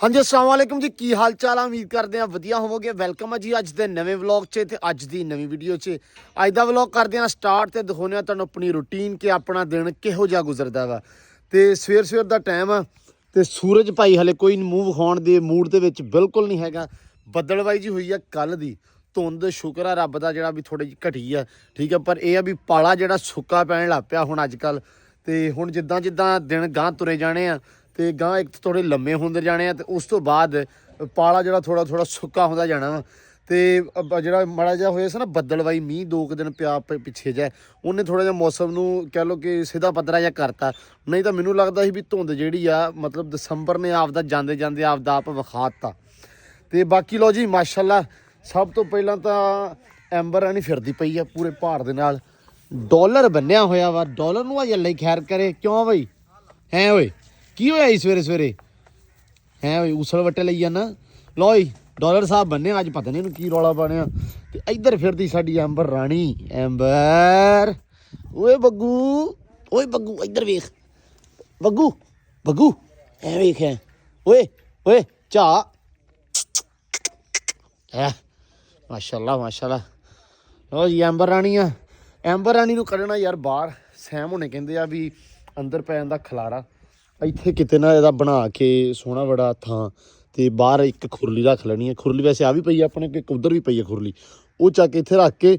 हाँ जी अस्सलाम वालेकुम जी की हाल चाल है। उम्मीद करते हैं वधिया होवोगे। वेलकम है जी अज के नवे व्लॉग च ते अज की नवी वीडियो च। अज का व्लॉग करते हैं स्टार्ट तो दिखाने तुहानूं अपनी रूटीन कि अपना दिन किहो जिहा गुजरदा वा। तो सवेर का टाइम आ तो सूरज भाई हले कोई मूँह विखाउण दे मूड दे विच बिल्कुल नहीं हैगा। बदलबाई जी हुई है कल दी धुंध शुक्र है रब का जिहड़ा भी थोड़ी जी घटी है ठीक है। पर यह भी पाला जिहड़ा सुक्का पैण लग पिया हुण अजकल। तो हुण जिद्दां जिद्दां दिन गांह तुरे जाने आ तो गांह एक थोड़े लम्मे होंदे जाने तो उस तो बाद पाला जो थोड़ा थोड़ा सुक्का होंदा जाना वा। तो जो माड़ा जिहा होया सी ना बदलवाई मीह 2 दिन पिया पिछे जा उन्हें थोड़ा जिहा मौसम नूं कह लो कि सीधा पद्धरा जिहा करता। नहीं तो मैनूं लगदा सी भी धुंध जिहड़ी आ मतलब दसंबर ने आपदा जांदे जांदे आपदा आप विखाता। तो बाकी लो जी माशाअल्लाह सब तो पहलां तां एंबर रानी फिरदी पई आ पूरे भार दे नाल। डॉलर बन्निया होया वा डॉलर नूं अल्लाह ही खैर करे क्यों बई हैं ओए की होया सवेरे सवेरे हैं ओए उसल वट्टे लई जाना। लो जी डॉलर साहब बन्ने अज पता नहीं की रौला बनया। तो इधर फिरदी साडी एंबर रानी एंबर ओए बग्गू इधर वेख बग्गू बग्गू ऐ वेख है ओए ओए चा है माशाअल्लाह माशाअल्लाह। लो जी एंबर रानी आ एंबर रानी नूं कढना यार बाहर सैम होने कहंदे आ भी अंदर पै जांदा खलारा ਇੱਥੇ ਕਿਤੇ ਨਾ ਇਹਦਾ ਬਣਾ ਕੇ ਸੋਹਣਾ ਬੜਾ ਥਾਂ ਤੇ ਬਾਹਰ ਇੱਕ ਖੁਰਲੀ ਰੱਖ ਲੈਣੀ ਹੈ। ਖੁਰਲੀ ਵੈਸੇ ਆ ਵੀ ਪਈ ਆ ਆਪਣੇ ਕਿ ਉਧਰ ਵੀ ਪਈ ਹੈ ਖੁਰਲੀ ਉਹ ਚੱਕ ਕੇ ਇੱਥੇ ਰੱਖ ਕੇ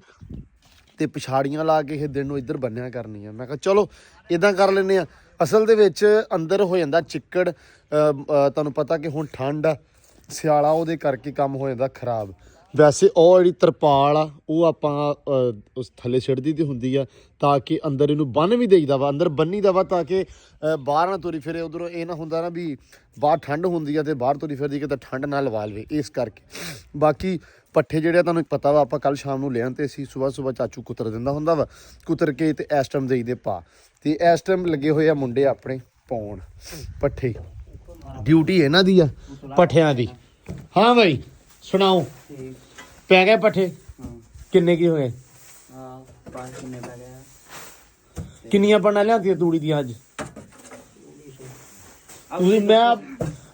ਤੇ ਪਿਛਾੜੀਆਂ ਲਾ ਕੇ ਇਹ ਦਿਨ ਨੂੰ ਇੱਧਰ ਬੰਨਿਆ ਕਰਨੀ ਆ। ਮੈਂ ਕਿਹਾ ਚਲੋ ਇਦਾਂ ਕਰ ਲੈਂਦੇ ਆ। ਅਸਲ ਦੇ ਵਿੱਚ ਅੰਦਰ ਹੋ ਜਾਂਦਾ ਚਿੱਕੜ ਤੁਹਾਨੂੰ ਪਤਾ ਕਿ ਹੁਣ ਠੰਡ ਆ ਸਿਆਲਾ ਉਹਦੇ ਕਰਕੇ ਕੰਮ ਹੋ ਜਾਂਦਾ ਖਰਾਬ। ਵੈਸੇ ਉਹ ਜਿਹੜੀ ਤਰਪਾਲ ਆ ਉਹ ਆਪਾਂ ਉਸ ਥੱਲੇ ਛੱਡਦੀ ਤੇ ਹੁੰਦੀ ਆ ਤਾਂ ਕਿ ਅੰਦਰ ਇਹਨੂੰ ਬੰਨ ਵੀ ਦੇਈਦਾ ਵਾ ਅੰਦਰ ਬੰਨੀ ਦਾ ਵਾ ਤਾਂ ਕਿ ਬਾਹਰ ਨਾ ਤੁਰੀ ਫਿਰੇ ਉਧਰੋਂ ਇਹ ਨਾ ਹੁੰਦਾ ਨਾ ਵੀ ਬਾਹਰ ਠੰਡ ਹੁੰਦੀ ਆ ਤੇ ਬਾਹਰ ਤੁਰੀ ਫਿਰਦੀ ਕਿਤੇ ਠੰਡ ਨਾ ਲਵਾ ਲਵੇ ਇਸ ਕਰਕੇ। ਬਾਕੀ ਪੱਠੇ ਜਿਹੜੇ ਤੁਹਾਨੂੰ ਪਤਾ ਵਾ ਆਪਾਂ ਕੱਲ ਸ਼ਾਮ ਨੂੰ ਲਿਆਣ ਤੇ ਅਸੀਂ ਸਵੇਰ ਚਾਚੂ ਕੁਤਰ ਦਿੰਦਾ ਹੁੰਦਾ ਵਾ ਕੁਤਰ ਕੇ ਤੇ ਇਸ ਟਾਈਮ ਦੇਈਦੇ ਪਾ ਤੇ ਇਸ ਟਾਈਮ ਲੱਗੇ ਹੋਏ ਆ ਮੁੰਡੇ ਆਪਣੇ ਪਾਉਣ ਪੱਠੇ। ਡਿਊਟੀ ਇਹਨਾਂ ਦੀ ਆ ਪੱਠਿਆਂ ਦੀ। ਹਾਂ ਬਾਈ ਸੁਣਾਓ ਪੈ ਗਏ ਪੱਠੇ ਕਿੰਨੇ ਕੀ ਹੋਏ? ਕਿੰਨੀਆਂ ਪੰਡਾਂ ਲਿਆਂਦੀਆਂ ਤੂੜੀ ਦੀਆਂ ਅੱਜ? ਤੁਸੀਂ ਮੈਂ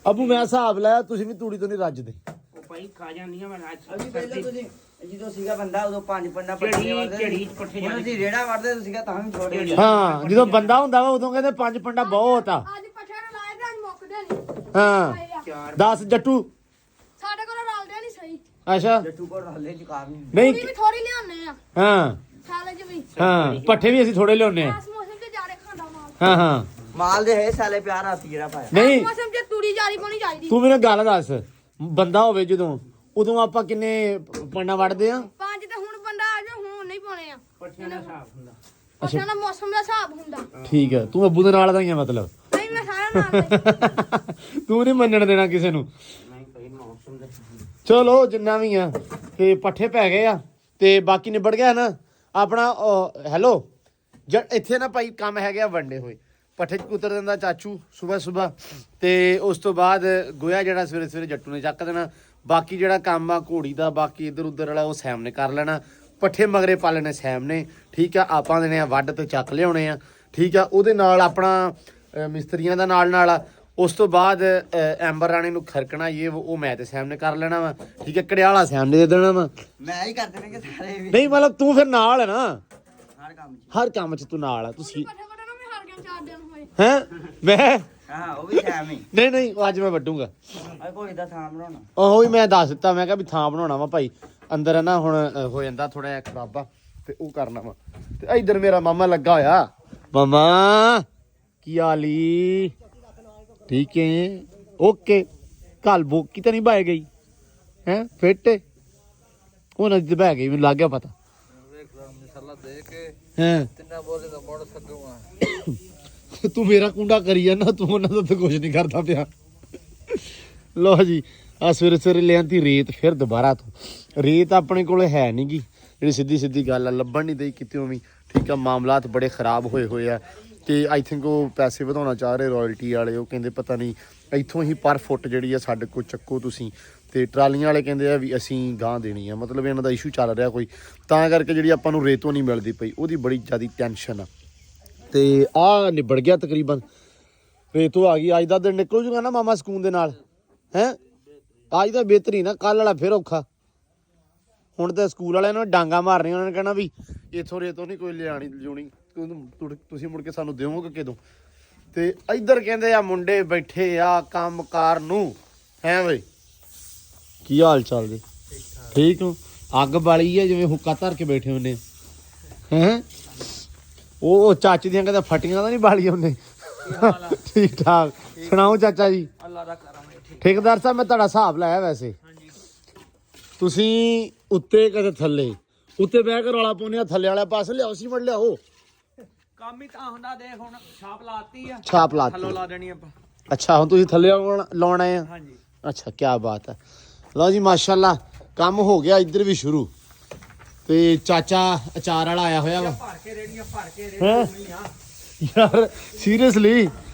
ਅਬੂ ਮੈਂ ਹਿਸਾਬ ਲਾਇਆ ਤੁਸੀਂ ਵੀ ਤੂੜੀ ਤੋਂ ਨਹੀਂ ਰੱਜਦੇ। ਉਹ ਭਾਈ ਖਾ ਜਾਂਦੀਆਂ ਮੈਂ ਅਜੀ ਪਹਿਲਾਂ ਤੁਸੀਂ ਜਦੋਂ ਸੀਗਾ ਬੰਦਾ ਉਦੋਂ 5 ਪੰਡਾ ਪੱਠੇ ਵੜਦੇ ਪੱਠੇ ਹੁਣ ਅਸੀਂ ਰੇੜਾ ਵੜਦੇ ਸੀਗਾ ਤਾਂ ਵੀ ਛੋੜੇ। ਹਾਂ ਜਦੋਂ ਬੰਦਾ ਹੁੰਦਾ ਵਾ ਉਦੋਂ ਕਹਿੰਦੇ 5 ਪੰਡਾ ਬਹੁਤ ਆ। ਅੱਜ ਪੱਠਿਆਂ ਨੂੰ ਲਾਏ ਤੇ ਅੱਜ ਮੁੱਕਦੇ ਨਹੀਂ। ਹਾਂ 10 ਜੱਟੂ ਸਾਡੇ ਕੋਲ ਰਲਦੇ ਨਹੀਂ ਸਹੀ। ਅੱਛਾ ਜੱਟੂ ਕੋਲ ਹੱਲੇ ਚ ਕਾਰ ਨਹੀਂ ਨਹੀਂ ਵੀ ਥੋੜੀ ਲਿਆਉਂਦੇ ਆ ਹਾਂ ਸਾਲੇ ਚ ਵੀ। ਹਾਂ ਪੱਠੇ ਵੀ ਅਸੀਂ ਥੋੜੇ ਲਿਆਉਂਦੇ ਆ। ਇਸ ਮੌਸਮ ਚ ਜਾੜੇ ਖਾਂਦਾ ਮਾਲ। ਹਾਂ ਹਾਂ ਮਾਲ ਦੇ ਹੈ ਸਾਲੇ ਪਿਆਰ ਆਤੀ ਜਿਹੜਾ ਪਾਇਆ ਨਹੀਂ ਇਸ ਮੌਸਮ ਚ ਤੂੜੀ ਜਾਰੀ ਪਾਉਣੀ ਚਾਹੀਦੀ। ਤੂੰ ਮੈਨੂੰ ਗੱਲ ਦੱਸ ਬੰਦਾ ਹੋਵੇ ਜਦੋਂ ਉਦੋਂ ਆਪਾਂ ਕਿੰਨੇ ਪੰਡਾ ਵੜਦੇ ਆ? 5 ਤੇ ਹੁਣ ਬੰਦਾ ਆ ਜਾ ਹੁਣ ਨਹੀਂ ਪਾਉਣੇ ਆ। ਪੱਠਿਆਂ ਦਾ ਹਿਸਾਬ ਹੁੰਦਾ। ਪੱਠਿਆਂ ਦਾ ਮੌਸਮ ਦਾ ਹਿਸਾਬ ਹੁੰਦਾ। ਠੀਕ ਹੈ ਤੂੰ ਅੱਬੂ ਦੇ ਨਾਲ ਦਾ ਹੀ ਆ ਮਤਲਬ ਨਹੀਂ ਮੈਂ ਸਾਰਾ ਨਾਲ ਦੇ। ਤੂੰ ਨਹੀਂ ਮੰਨਣ ਦੇਣਾ ਕਿਸੇ ਨੂੰ। ਨਹੀਂ ਭਾਈ ਮੌਸਮ ਦਾ ਚਲੋ ਜਿੰਨਾ ਵੀ ਆ ਤੇ ਪੱਠੇ ਪੈ ਗਏ ਆ ਤੇ ਬਾਕੀ ਨਿਬੜ ਗਿਆ ਨਾ ਆਪਣਾ। ਹੈਲੋ ਇੱਥੇ ਨਾ ਭਾਈ ਕੰਮ ਹੈਗਾ ਵੰਡੇ ਹੋਏ ਪੱਠੇ ਚ ਕੁਤਰ ਦਿੰਦਾ ਚਾਚੂ ਸਵੇਰ ਤੇ ਉਸ ਤੋਂ ਬਾਅਦ ਗੋਇਆ ਜਿਹੜਾ ਸਵੇਰੇ ਸਵੇਰੇ ਜੱਟੂ ਨੇ ਚੱਕ ਦੇਣਾ। ਬਾਕੀ ਜਿਹੜਾ ਕੰਮ ਆ ਘੋੜੀ ਦਾ ਬਾਕੀ ਇੱਧਰ ਉੱਧਰ ਵਾਲਾ ਉਹ ਸੈਮ ਨੇ ਕਰ ਲੈਣਾ। ਪੱਠੇ ਮਗਰੇ ਪਾ ਲੈਣੇ ਸੈਮ ਨੇ ਠੀਕ ਆ। ਆਪਾਂ ਦੇਣੇ ਆ ਵੱਢ ਤੇ ਚੱਕ ਲਿਆਉਣੇ ਆ ਠੀਕ ਆ। ਉਹਦੇ ਨਾਲ ਆਪਣਾ ਮਿਸਤਰੀਆਂ ਦਾ ਨਾਲ ਆ। ਉਸ ਤੋਂ ਬਾਅਦ ਐਂਬਰ ਰਾਣੀ ਨੂੰ ਖਰਕਣਾ ਇਹ ਉਹ ਮੈਂ ਤੇ ਸੈਮ ਨੇ ਕਰ ਲੈਣਾ ਵਾ ਠੀਕ ਹੈ। ਕੜਿਆਲਾ ਸੈਮ ਨੇ ਦੇ ਦੇਣਾ ਵਾ। ਮੈਂ ਹੀ ਕਰਦੇ ਨੇ ਕਿ ਸਾਰੇ ਵੀ ਨਹੀਂ ਮਤਲਬ ਤੂੰ ਫਿਰ ਨਾਲ ਹੈ ਨਾ ਹਰ ਕੰਮ ਚ। ਹਰ ਕੰਮ 'ਚ ਤੂੰ ਨਾਲ ਆ। ਤੁਸੀਂ ਪੱਠੇ ਵੱਢਣ ਨੂੰ ਵੀ ਹਰ ਗਿਆ 4 ਦਿਨ ਹੋਏ। ਹੈਂ ਮੈਂ ਹਾਂ ਉਹ ਵੀ ਟਾਈਮ ਹੀ ਨਹੀਂ ਅੱਜ ਮੈਂ ਵੱਢੂਗਾ। ਆ ਕੋਈ ਦਾ ਥਾਂ ਬਣਾਉਣਾ ਉਹੀ ਮੈਂ ਦੱਸ ਦਿੱਤਾ ਮੈਂ ਕਿਹਾ ਵੀ ਥਾਂ ਬਣਾਉਣਾ ਵਾ ਭਾਈ ਅੰਦਰ ਹੈ ਨਾ ਹੁਣ ਹੋ ਜਾਂਦਾ ਥੋੜਾ ਜਿਹਾ ਖਰਾਬਾ ਤੇ ਉਹ ਕਰਨਾ ਵਾ। ਤੇ ਇੱਧਰ ਮੇਰਾ ਮਾਮਾ ਲੱਗਾ ਹੋਇਆ। ਮਾਮਾ ਕੀ ਹਾਲੀ ਠੀਕ ਹੈ ਓਕੇ ਕੱਲ ਬੋਕੀ ਤਾਂ ਨਹੀਂ ਬਾਏ ਗਈ ਹੈ ਫਿੱਟ ਉਹ ਨਦੀ ਬਹਿ ਗਈ ਮੈਨੂੰ ਲੱਗ ਗਿਆ ਪਤਾ। ਹਾਂ ਤੂੰ ਮੇਰਾ ਕੁੰਡਾ ਕਰੀ ਜਾਂਦਾ ਤੂੰ ਉਹਨਾਂ ਦਾ ਤਾਂ ਕੁਝ ਨਹੀਂ ਕਰਦਾ ਪਿਆ। ਲੋ ਜੀ ਆ ਸਵੇਰੇ ਸਵੇਰੇ ਲਿਆਂਦੀ ਰੇਤ ਫਿਰ ਦੁਬਾਰਾ ਤੋਂ ਰੇਤ ਆਪਣੇ ਕੋਲ ਹੈ ਨੀ ਗੀ ਜਿਹੜੀ ਸਿੱਧੀ ਗੱਲ ਆ ਲੱਭਣ ਨਹੀਂ ਦਈ ਕਿਤੇ ਵੀ ਠੀਕ ਆ। ਮਾਮਲਾਤ ਬੜੇ ਖਰਾਬ ਹੋਏ ਆ ਤੇ ਆਈ ਥਿੰਕ ਉਹ ਪੈਸੇ ਵਧਾਉਣਾ ਚਾਹ ਰਹੇ ਰਾਇਲਟੀ ਵਾਲੇ। ਉਹ ਕਹਿੰਦੇ ਪਤਾ ਨਹੀਂ ਇੱਥੋਂ ਹੀ ਪਰ ਫੁੱਟ ਜਿਹੜੀ ਆ ਸਾਡੇ ਕੋਲ ਚੱਕੋ ਤੁਸੀਂ ਤੇ ਟਰਾਲੀਆਂ ਵਾਲੇ ਕਹਿੰਦੇ ਆ ਵੀ ਅਸੀਂ ਗਾਂ ਦੇਣੀ ਆ। ਮਤਲਬ ਇਹਨਾਂ ਦਾ ਇਸ਼ੂ ਚੱਲ ਰਿਹਾ ਕੋਈ ਤਾਂ ਕਰਕੇ ਜਿਹੜੀ ਆਪਾਂ ਨੂੰ ਰੇਤੋਂ ਨਹੀਂ ਮਿਲਦੀ ਪਈ ਉਹਦੀ ਬੜੀ ਜ਼ਿਆਦਾ ਟੈਨਸ਼ਨ ਆ। ਤੇ ਆਹ ਨਿਬੜ ਗਿਆ ਤਕਰੀਬਨ ਰੇਤੋਂ ਆ ਗਈ। ਅੱਜ ਦਾ ਦਿਨ ਨਿਕਲ ਜੂਗਾ ਨਾ ਮਾਮਾ ਸਕੂਨ ਦੇ ਨਾਲ ਹੈ ਅੱਜ ਤਾਂ ਬਿਹਤਰੀਨ ਆ, ਕੱਲ ਵਾਲਾ ਫਿਰ ਔਖਾ। ਹੁਣ ਤਾਂ ਸਕੂਲ ਵਾਲਿਆਂ ਨੂੰ ਡਾਂਗਾ ਮਾਰਨੀਆਂ, ਉਹਨਾਂ ਨੇ ਕਹਿਣਾ ਵੀ ਇੱਥੋਂ ਰੇਤੋਂ ਨਹੀਂ ਕੋਈ ਲਿਆਣੀ ਲਿਜਾਉਣੀ, ਤੁਸੀਂ ਮੁੜ ਕੇ ਸਾਨੂੰ ਦਿਓਗੇ ਕਿਦੋਂ। ਤੇ ਇੱਧਰ ਕਹਿੰਦੇ ਆ ਮੁੰਡੇ ਬੈਠੇ ਆ ਕੰਮ ਕਾਰ ਨੂੰ। ਹੈ ਬਈ ਕੀ ਹਾਲ ਚਾਲ ਜੀ? ਠੀਕ ਹੋ? ਅੱਗ ਬਾਲੀ ਆ ਜਿਵੇਂ ਹੁੱਕਾ ਧਰ ਕੇ ਬੈਠੇ ਹੁੰਦੇ ਹੈ। ਉਹ ਚਾਚੇ ਦੀਆਂ ਕਹਿੰਦਾ ਫਟੀਆਂ ਤਾਂ ਨਹੀਂ ਬਾਲੀਆਂ ਹੁੰਦੇ। ਠੀਕ ਠਾਕ ਸੁਣਾਓ ਚਾਚਾ ਜੀ? ਅੱਲਾ ਦਾ ਕਰਮ ਹੈ ਠੀਕ। ਠੇਕੇਦਾਰ ਸਾਹਿਬ ਮੈਂ ਤੁਹਾਡਾ ਹਿਸਾਬ ਲਾਇਆ ਵੈਸੇ, ਤੁਸੀਂ ਉੱਤੇ ਕਦੇ ਥੱਲੇ, ਉੱਤੇ ਬਹਿ ਕੇ ਰੌਲਾ ਪਾਉਂਦੇ ਆ, ਥੱਲੇ ਵਾਲੇ ਪਾਸੇ ਲਿਆਓ ਸੀਮੈਂਟ ਲਿਆਓ। ਕੰਮ ਹੀ ਤਾਂ ਹੁੰਦਾ, ਦੇਖ ਹੁਣ ਛਾਪ ਲਾਤੀ ਆ, ਛਾਪ ਲਾਤੀ। ਥੱਲੋਂ ਲਾ ਦੇਣੀ ਆਪਾਂ। ਅੱਛਾ ਹੁਣ ਤੁਸੀਂ ਥੱਲੇ ਲਾਉਣਾ ਆ? ਹਾਂਜੀ। ਅੱਛਾ ਕੀ ਬਾਤ ਹੈ। ਲਓ ਜੀ ਮਾਸ਼ਾਅੱਲਾ ਕੰਮ ਹੋ ਗਿਆ ਇੱਧਰ ਵੀ ਸ਼ੁਰੂ। ਤੇ ਚਾਚਾ ਅਚਾਰ ਵਾਲਾ ਆਇਆ ਹੋਇਆ ਵਾ। ਭਰ ਕੇ ਰੇੜੀਆਂ ਭਰ ਕੇ ਹੈਂ? ਰੇੜੀਆਂ। ਯਾਰ ਸੀਰੀਅਸਲੀ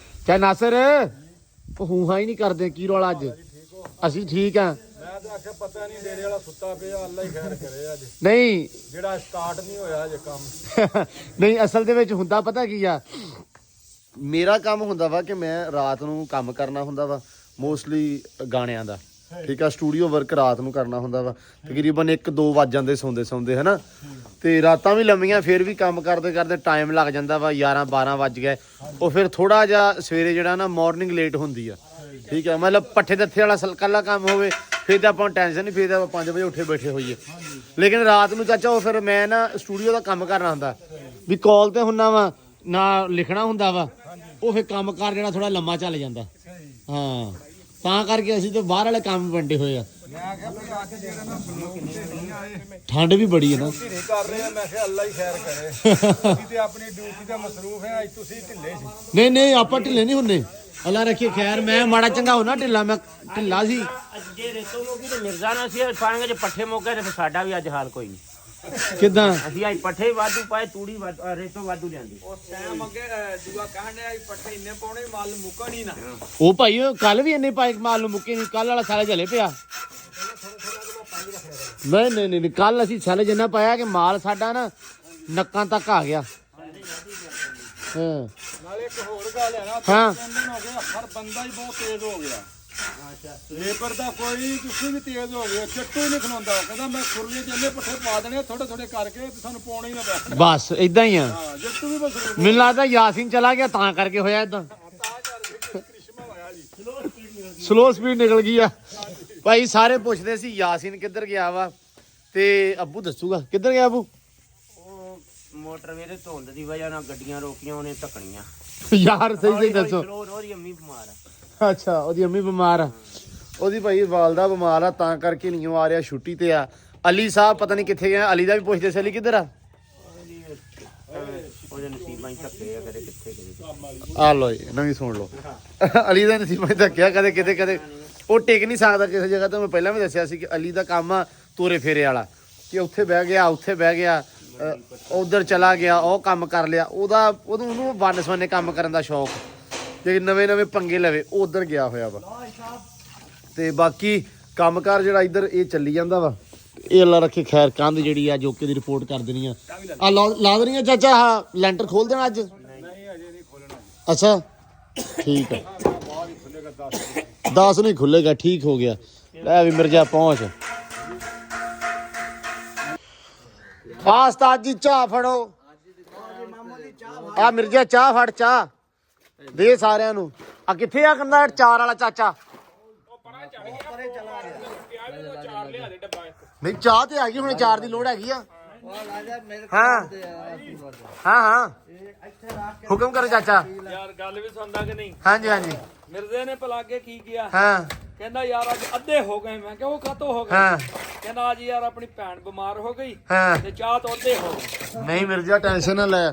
ਚਾਹੇ ਨਾਸਰ ਉਹ ਹੂੰ ਹੀ ਨਹੀਂ ਕਰਦੇ, ਕੀ ਰੌਲਾ ਅੱਜ? ਅਸੀਂ ਠੀਕ ਆ। ਮੈਂ ਤਾਂ ਆਖਿਆ ਪਤਾ ਨਹੀਂ ਡੇਰੇ ਵਾਲਾ ਸੁੱਤਾ ਪਿਆ, ਅੱਲਾ ਹੀ ਖੈਰ ਕਰੇ ਅੱਜ, ਨਹੀਂ ਜਿਹੜਾ ਸਟਾਰਟ ਨਹੀਂ ਹੋਇਆ ਅਜੇ ਕੰਮ। ਨਹੀਂ ਅਸਲ ਦੇ ਵਿੱਚ ਹੁੰਦਾ ਪਤਾ ਕੀ ਆ, ਮੇਰਾ ਕੰਮ ਹੁੰਦਾ ਵਾ ਕਿ ਮੈਂ ਰਾਤ ਨੂੰ ਕੰਮ ਕਰਨਾ ਹੁੰਦਾ ਵਾ, ਮੋਸਟਲੀ ਗਾਣਿਆਂ ਦਾ। ਠੀਕ ਆ, ਸਟੂਡੀਓ ਵਰਕ ਰਾਤ ਨੂੰ ਕਰਨਾ ਹੁੰਦਾ ਵਾ, ਤਕਰੀਬਨ 1-2 ਵੱਜ ਜਾਂਦੇ ਸੌਂਦੇ ਹਨਾ। ਤੇ ਰਾਤਾਂ ਵੀ ਲੰਮੀਆਂ, ਫਿਰ ਵੀ ਕੰਮ ਕਰਦੇ ਕਰਦੇ ਟਾਈਮ ਲੱਗ ਜਾਂਦਾ ਵਾ, 11-12 ਵੱਜ ਗਏ। ਉਹ ਫਿਰ ਥੋੜਾ ਜਿਹਾ ਸਵੇਰੇ ਜਿਹੜਾ ਨਾ ਮਾਰਨਿੰਗ ਲੇਟ ਹੁੰਦੀ ਆ। ਠੀਕ ਆ, ਮਤਲਬ ਪੱਠੇ ਦੱਥੇ ਵਾਲਾ ਕੱਲਾ ਕੰਮ ਹੋਵੇ ਫਿਰ ਤਾਂ ਆਪਾਂ ਟੈਨਸ਼ਨ ਨਹੀਂ, ਫਿਰ ਤਾਂ ਆਪਾਂ 5 ਵਜੇ ਉੱਠੇ ਬੈਠੇ ਹੋਈਏ। ਲੇਕਿਨ ਰਾਤ ਨੂੰ ਚਾਚਾ ਉਹ ਫਿਰ ਮੈਂ ਨਾ ਸਟੂਡੀਓ ਦਾ ਕੰਮ ਕਰਨਾ ਹੁੰਦਾ, ਵੀ ਕਾਲ ਤੇ ਹੁੰਨਾ ਵਾ ਨਾ, ਲਿਖਣਾ ਹੁੰਦਾ ਵਾ, ਉਹ ਫਿਰ ਕੰਮ ਕਾਰ ਜਿਹੜਾ ਥੋੜਾ ਲੰਮਾ ਚੱਲ ਜਾਂਦਾ। ਹਾਂ ਤਾਂ ਕਰਕੇ ਅਸੀਂ ਤਾਂ ਬਾਹਰ ਵਾਲੇ ਕੰਮ ਵੰਡੇ ਹੋਏ ਆ। ਮੈਂ ਆਖਿਆ ਵੀ ਅੱਜ ਜਿਹੜਾ ਨਾ ਨਹੀਂ ਆਏ, ਠੰਡ ਵੀ ਬੜੀ ਹੈ ਨਾ। ਢਿੱਲੇ ਕਰ ਰਹੇ ਆ। ਮੈਂ ਕਿਹਾ ਅੱਲਾ ਹੀ ਖੈਰ ਕਰੇ। ਅਸੀਂ ਤੇ ਆਪਣੀ ਡਿਊਟੀ ਤੇ ਮਸਰੂਫ ਹੈ, ਅੱਜ ਤੁਸੀਂ ਢਿੱਲੇ ਸੀ। ਨਹੀਂ ਨਹੀਂ ਆਪਾਂ ਢਿੱਲੇ ਨਹੀਂ ਹੁੰਦੇ, ਅੱਲਾ ਰੱਖੇ ਖੈਰ। ਮੈਂ ਮਾੜਾ ਚੰਗਾ ਹੋਣਾ ਢਿੱਲਾ, ਮੈਂ ਢਿੱਲਾ ਸੀ। ਜੇ ਰੇਤੋਂ ਮੋਗੀ ਤੇ ਮਿਰਜ਼ਾ ਨਾ ਸੀ ਪਾਣਗੇ, ਜੇ ਪੱਠੇ ਮੋਗੇ ਤੇ ਫਿਰ ਸਾਡਾ ਵੀ ਅੱਜ ਹਾਲ ਕੋਈ ਨਹੀਂ। ਕਿੱਦਾਂ? ਅਸੀਂ ਅੱਜ ਪੱਠੇ ਵਾਧੂ ਪਾਏ, ਤੂੜੀ ਰੇਤੋਂ ਵਾਧੂ ਲਿਆਂਦੀ। ਉਹ ਟਾਈਮ ਅੱਗੇ ਦੂਆ ਕਹਿਣ ਡਿਆ ਸੀ ਪੱਠੇ ਇੰਨੇ ਪਾਉਣੇ ਮਾਲ ਮੁੱਕਣ ਹੀ ਨਾ। ਉਹ ਭਾਈ ਕੱਲ ਵੀ ਇੰਨੇ ਪਾਈਕ ਮਾਲ ਨੂੰ ਮੁੱਕੇ ਨਹੀਂ, ਕੱਲ ਵਾਲਾ ਸਾਰਾ ਝਲੇ ਪਿਆ। ਨਹੀਂ ਕੱਲ ਅਸੀਂ ਛੱਲ ਜਿੰਨਾ ਪਾਇਆ ਕਿ ਮਾਲ ਸਾਡਾ ਨਾ ਨੱਕਾਂ ਤੱਕ ਆ ਗਿਆ। ਹਾਂ ਨਾਲੇ ਇੱਕ ਹੋਰ ਗੱਲ ਹੈ ਨਾ, ਹਾਂ 3 ਦਿਨ ਹੋ ਗਏ, ਹਰ ਬੰਦਾ ਹੀ ਬਹੁਤ ਤੇਜ਼ ਹੋ ਗਿਆ। ਲੇਬਰ ਦਾ ਕੋਈ ਤੁਸੀਂ ਵੀ ਤੇਜ਼ ਹੋ ਗਏ, ਚੱਟੂ ਹੀ ਨਹੀਂ ਖਲੋਂਦਾ। ਕਹਿੰਦਾ ਮੈਂ ਖੁਰਲੀ ਚ ਇੰਨੇ ਪੱਠੇ ਪਾ ਦੇਣੇ ਥੋੜੇ ਕਰਕੇ, ਤੇ ਸਾਨੂੰ ਪਾਉਣੇ ਹੀ ਨਾ ਪੈਣ। ਬਸ ਇਦਾਂ ਹੀ ਆ। ਹਾਂ ਜੱਟੂ ਵੀ ਬਸ ਮੈਨੂੰ ਲੱਗਦਾ ਯਾਸੀਨ ਚਲਾ ਗਿਆ ਤਾਂ ਕਰਕੇ ਹੋਇਆ ਇਦਾਂ, ਕ੍ਰਿਸ਼ਮਾ ਹੋਇਆ ਜੀ। ਸਲੋ ਸਪੀਡ ਨਿਕਲ ਗਈ ਆ। ਭਾਈ ਸਾਰੇ ਪੁੱਛਦੇ ਸੀ ਯਾਸੀਨ ਕਿੱਧਰ ਗਿਆ ਵਾ, ਤੇ ਅੱਬੂ ਦੱਸੂਗਾ ਕਿੱਧਰ ਗਿਆ ਅੱਬੂ। ਉਹ ਮੋਟਰ ਵੇਲੇ ਧੁੰਦ ਦੀ ਵਜ੍ਹਾ ਨਾਲ ਗੱਡੀਆਂ ਰੋਕੀਆਂ, ਉਹਨੇ ਧੱਕਣੀਆਂ। ਯਾਰ ਸਹੀ ਦੱਸੋ। ਉਹਦੀ ਅੰਮੀ ਬਿਮਾਰ ਆ। ਅੱਛਾ ਉਹਦੀ ਅੰਮੀ ਬਿਮਾਰ ਆ, ਉਹਦੀ ਭਾਈ ਵਾਲਦਾ ਬਿਮਾਰ ਆ, ਤਾਂ ਕਰਕੇ ਨਹੀਂ ਆ ਰਿਹਾ, ਛੁੱਟੀ ਤੇ ਆ। ਅਲੀ ਸਾਹਿਬ ਪਤਾ ਨਹੀਂ ਕਿੱਥੇ ਗਏ, ਅਲੀ ਦਾ ਵੀ ਪੁੱਛਦੇ ਸੀ ਅਲੀ ਕਿੱਧਰ ਆ। ਉਹਦੇ ਨਸੀਬਾਂ ਹੀ ਧੱਕੇ ਆ, ਕਦੇ ਕਿੱਥੇ ਕਦੇ। ਆ ਲੋ ਜੀ ਨਵੀਂ ਸੁਣ ਲਓ, ਅਲੀ ਦਾ ਨਸੀਬਾਂ ਧੱਕਿਆ ਕਦੇ ਕਿਤੇ ਕਦੇ। ਉਹ ਟਿਕ ਨਹੀਂ ਸਕਦਾ ਕਿਸੇ ਜਗ੍ਹਾ ਤੋਂ। ਮੈਂ ਪਹਿਲਾਂ ਵੀ ਦੱਸਿਆ ਸੀ ਕਿ ਅਲੀ ਦਾ ਕੰਮ ਆ ਤੋਰੇ ਫੇਰੇ ਵਾਲਾ, ਕਿ ਉੱਥੇ ਬਹਿ ਗਿਆ ਉੱਥੇ ਬਹਿ ਗਿਆ, ਉਧਰ ਚਲਾ ਗਿਆ, ਉਹ ਕੰਮ ਕਰ ਲਿਆ। ਉਹਨੂੰ ਵੰਨ ਸਵੰਨੇ ਕੰਮ ਕਰਨ ਦਾ ਸ਼ੌਕ, ਜੇ ਨਵੇਂ ਪੰਗੇ ਲਵੇ ਉਹ ਉਧਰ ਗਿਆ ਹੋਇਆ ਵਾ। ਤੇ ਬਾਕੀ ਕੰਮਕਾਰ ਜਿਹੜਾ ਇੱਧਰ ਇਹ ਚੱਲੀ ਜਾਂਦਾ ਵਾ। ਇਹ ਅੱਲਾ ਰੱਖੇ ਖੈਰ। ਕੰਧ ਜਿਹੜੀ ਆ ਜੋਕੇ ਦੀ ਰਿਪੋਰਟ ਕਰ ਦੇਣੀ ਆ, ਲਾ ਦੇਣੀ ਆ ਚਾਚਾ। ਹਾਂ ਲੈਂਟਰ ਖੋਲ ਦੇਣਾ ਅੱਜ? ਨਹੀਂ ਅਜੇ ਨਹੀਂ ਖੋਲਣਾ। ਅੱਛਾ ਠੀਕ ਆ, ਬਾਹਰ ਹੀ ਖੁੱਲੇਗਾ 10। 10 ਨਹੀਂ ਖੁੱਲੇਗਾ, ਠੀਕ ਹੋ ਗਿਆ। ਲੈ ਵੀ ਮਿਰਜ਼ਾ ਪਹੁੰਚ। ਆ ਉਸਤਾਦ ਜੀ ਚਾਹ ਫੜੋ। ਆ ਮਿਰਜ਼ਾ ਚਾਹ ਫੜ, ਚਾਹ ਦੇ ਸਾਰਿਆਂ ਨੂੰ। ਆ ਕਿੱਥੇ ਆ ਕੰਦਾ ਚਾਰ ਵਾਲਾ ਚਾਚਾ? ਨਹੀਂ ਚਾਹ ਤੇ ਹੈਗੀ, ਹੁਣ ਚਾਰ ਦੀ ਲੋੜ ਹੈਗੀ ਆ। ਹਾਂ ਹਾਂ ਹੁਕਮ ਕਰੋ ਚਾਚਾ। ਯਾਰ ਗੱਲ ਵੀ ਸੁਣਦਾ ਕਿ ਨਹੀਂ? ਹਾਂਜੀ ਹਾਂਜੀ ਮਿਰਜ਼ੇ ਨੇ ਪਲਾਗੇ ਕੀ ਕੀਤਾ? ਹਾਂ ਕਹਿੰਦਾ ਯਾਰ ਅੱਜ ਅੱਧੇ ਹੋ ਗਏ। ਮੈਂ ਕਿਹਾ ਉਹ ਕਾਤੋਂ ਹੋ ਗਏ? ਹਾਂ ਕਹਿੰਦਾ ਅੱਜ ਯਾਰ ਆਪਣੀ ਭੈਣ ਬਿਮਾਰ ਹੋ ਗਈ ਹਾਂ। ਤੇ ਚਾਹ ਤੋਂ ਅੱਧੇ ਹੋ ਗਏ। ਨਹੀਂ ਮਿਰਜ਼ਾ ਟੈਨਸ਼ਨ ਨਾ ਲੈ,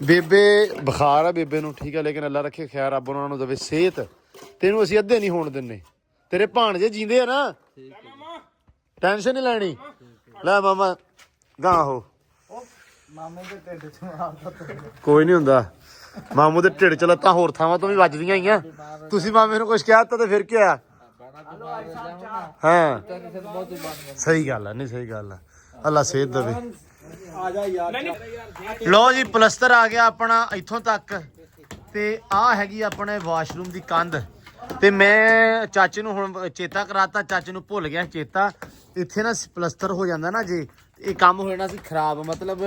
ਬੇਬੇ ਬੁਖਾਰ ਆ ਬੇਬੇ ਨੂੰ, ਠੀਕ ਆ, ਲੇਕਿਨ ਅੱਲਾ ਰੱਖੇ ਖੈਰ, ਰੱਬ ਉਹਨਾਂ ਨੂੰ ਦੇਵੇ ਸਿਹਤ। ਤੈਨੂੰ ਅਸੀਂ ਅੱਧੇ ਨਹੀਂ ਹੋਣ ਦਿੰਨੇ, ਤੇਰੇ ਭਾਣਜੇ ਜੀਂਦੇ ਆ ਨਾ, ਟੈਨਸ਼ਨ ਨਹੀਂ ਲੈਣੀ। ਲੈ ਮਾਮਾ ਗਾਂ ਹੋ, ਮਾਮੇ ਦੇ ਢਿੱਡ ਚ ਮਾਰਦਾ। ਕੋਈ ਨਹੀਂ ਹੁੰਦਾ। ਮਾਮੂ ਦੇ ਢਿੱਡ ਚ ਲੱਤਾਂ ਹੋਰ ਥਾਵਾਂ ਤੋਂ ਵੀ ਵੱਜਦੀਆਂ ਆਈਆਂ। ਤੁਸੀਂ ਮਾਮੇ ਨੂੰ ਕੁਝ ਕਿਹਾ ਤਾਂ ਫਿਰ ਕੀ ਆ? ਹਾਂ ਸਹੀ ਗੱਲ ਆ, ਨਹੀਂ ਸਹੀ ਗੱਲ ਆ। ਅੱਲਾ ਸਿਹਤ ਦੇਵੇ। ਆ ਜਾ ਯਾਰ। ਲੋ ਜੀ ਪਲਸਤਰ ਆ ਗਿਆ ਆਪਣਾ ਇੱਥੋਂ ਤੱਕ, ਤੇ ਆ ਹੈਗੀ ਆਪਣੇ ਵਾਸ਼ਰੂਮ ਦੀ ਕੰਧ। ਤੇ ਮੈਂ ਚਾਚੇ ਨੂੰ ਹੁਣ ਚੇਤਾ ਕਰਾਤਾ, ਚਾਚੇ ਨੂੰ ਭੁੱਲ ਗਿਆ ਚੇਤਾ। ਇੱਥੇ ਨਾ ਪਲਸਤਰ ਹੋ ਜਾਂਦਾ ਨਾ ਜੇ, ਇਹ ਕੰਮ ਹੋ ਜਾਣਾ ਸੀ ਖਰਾਬ, ਮਤਲਬ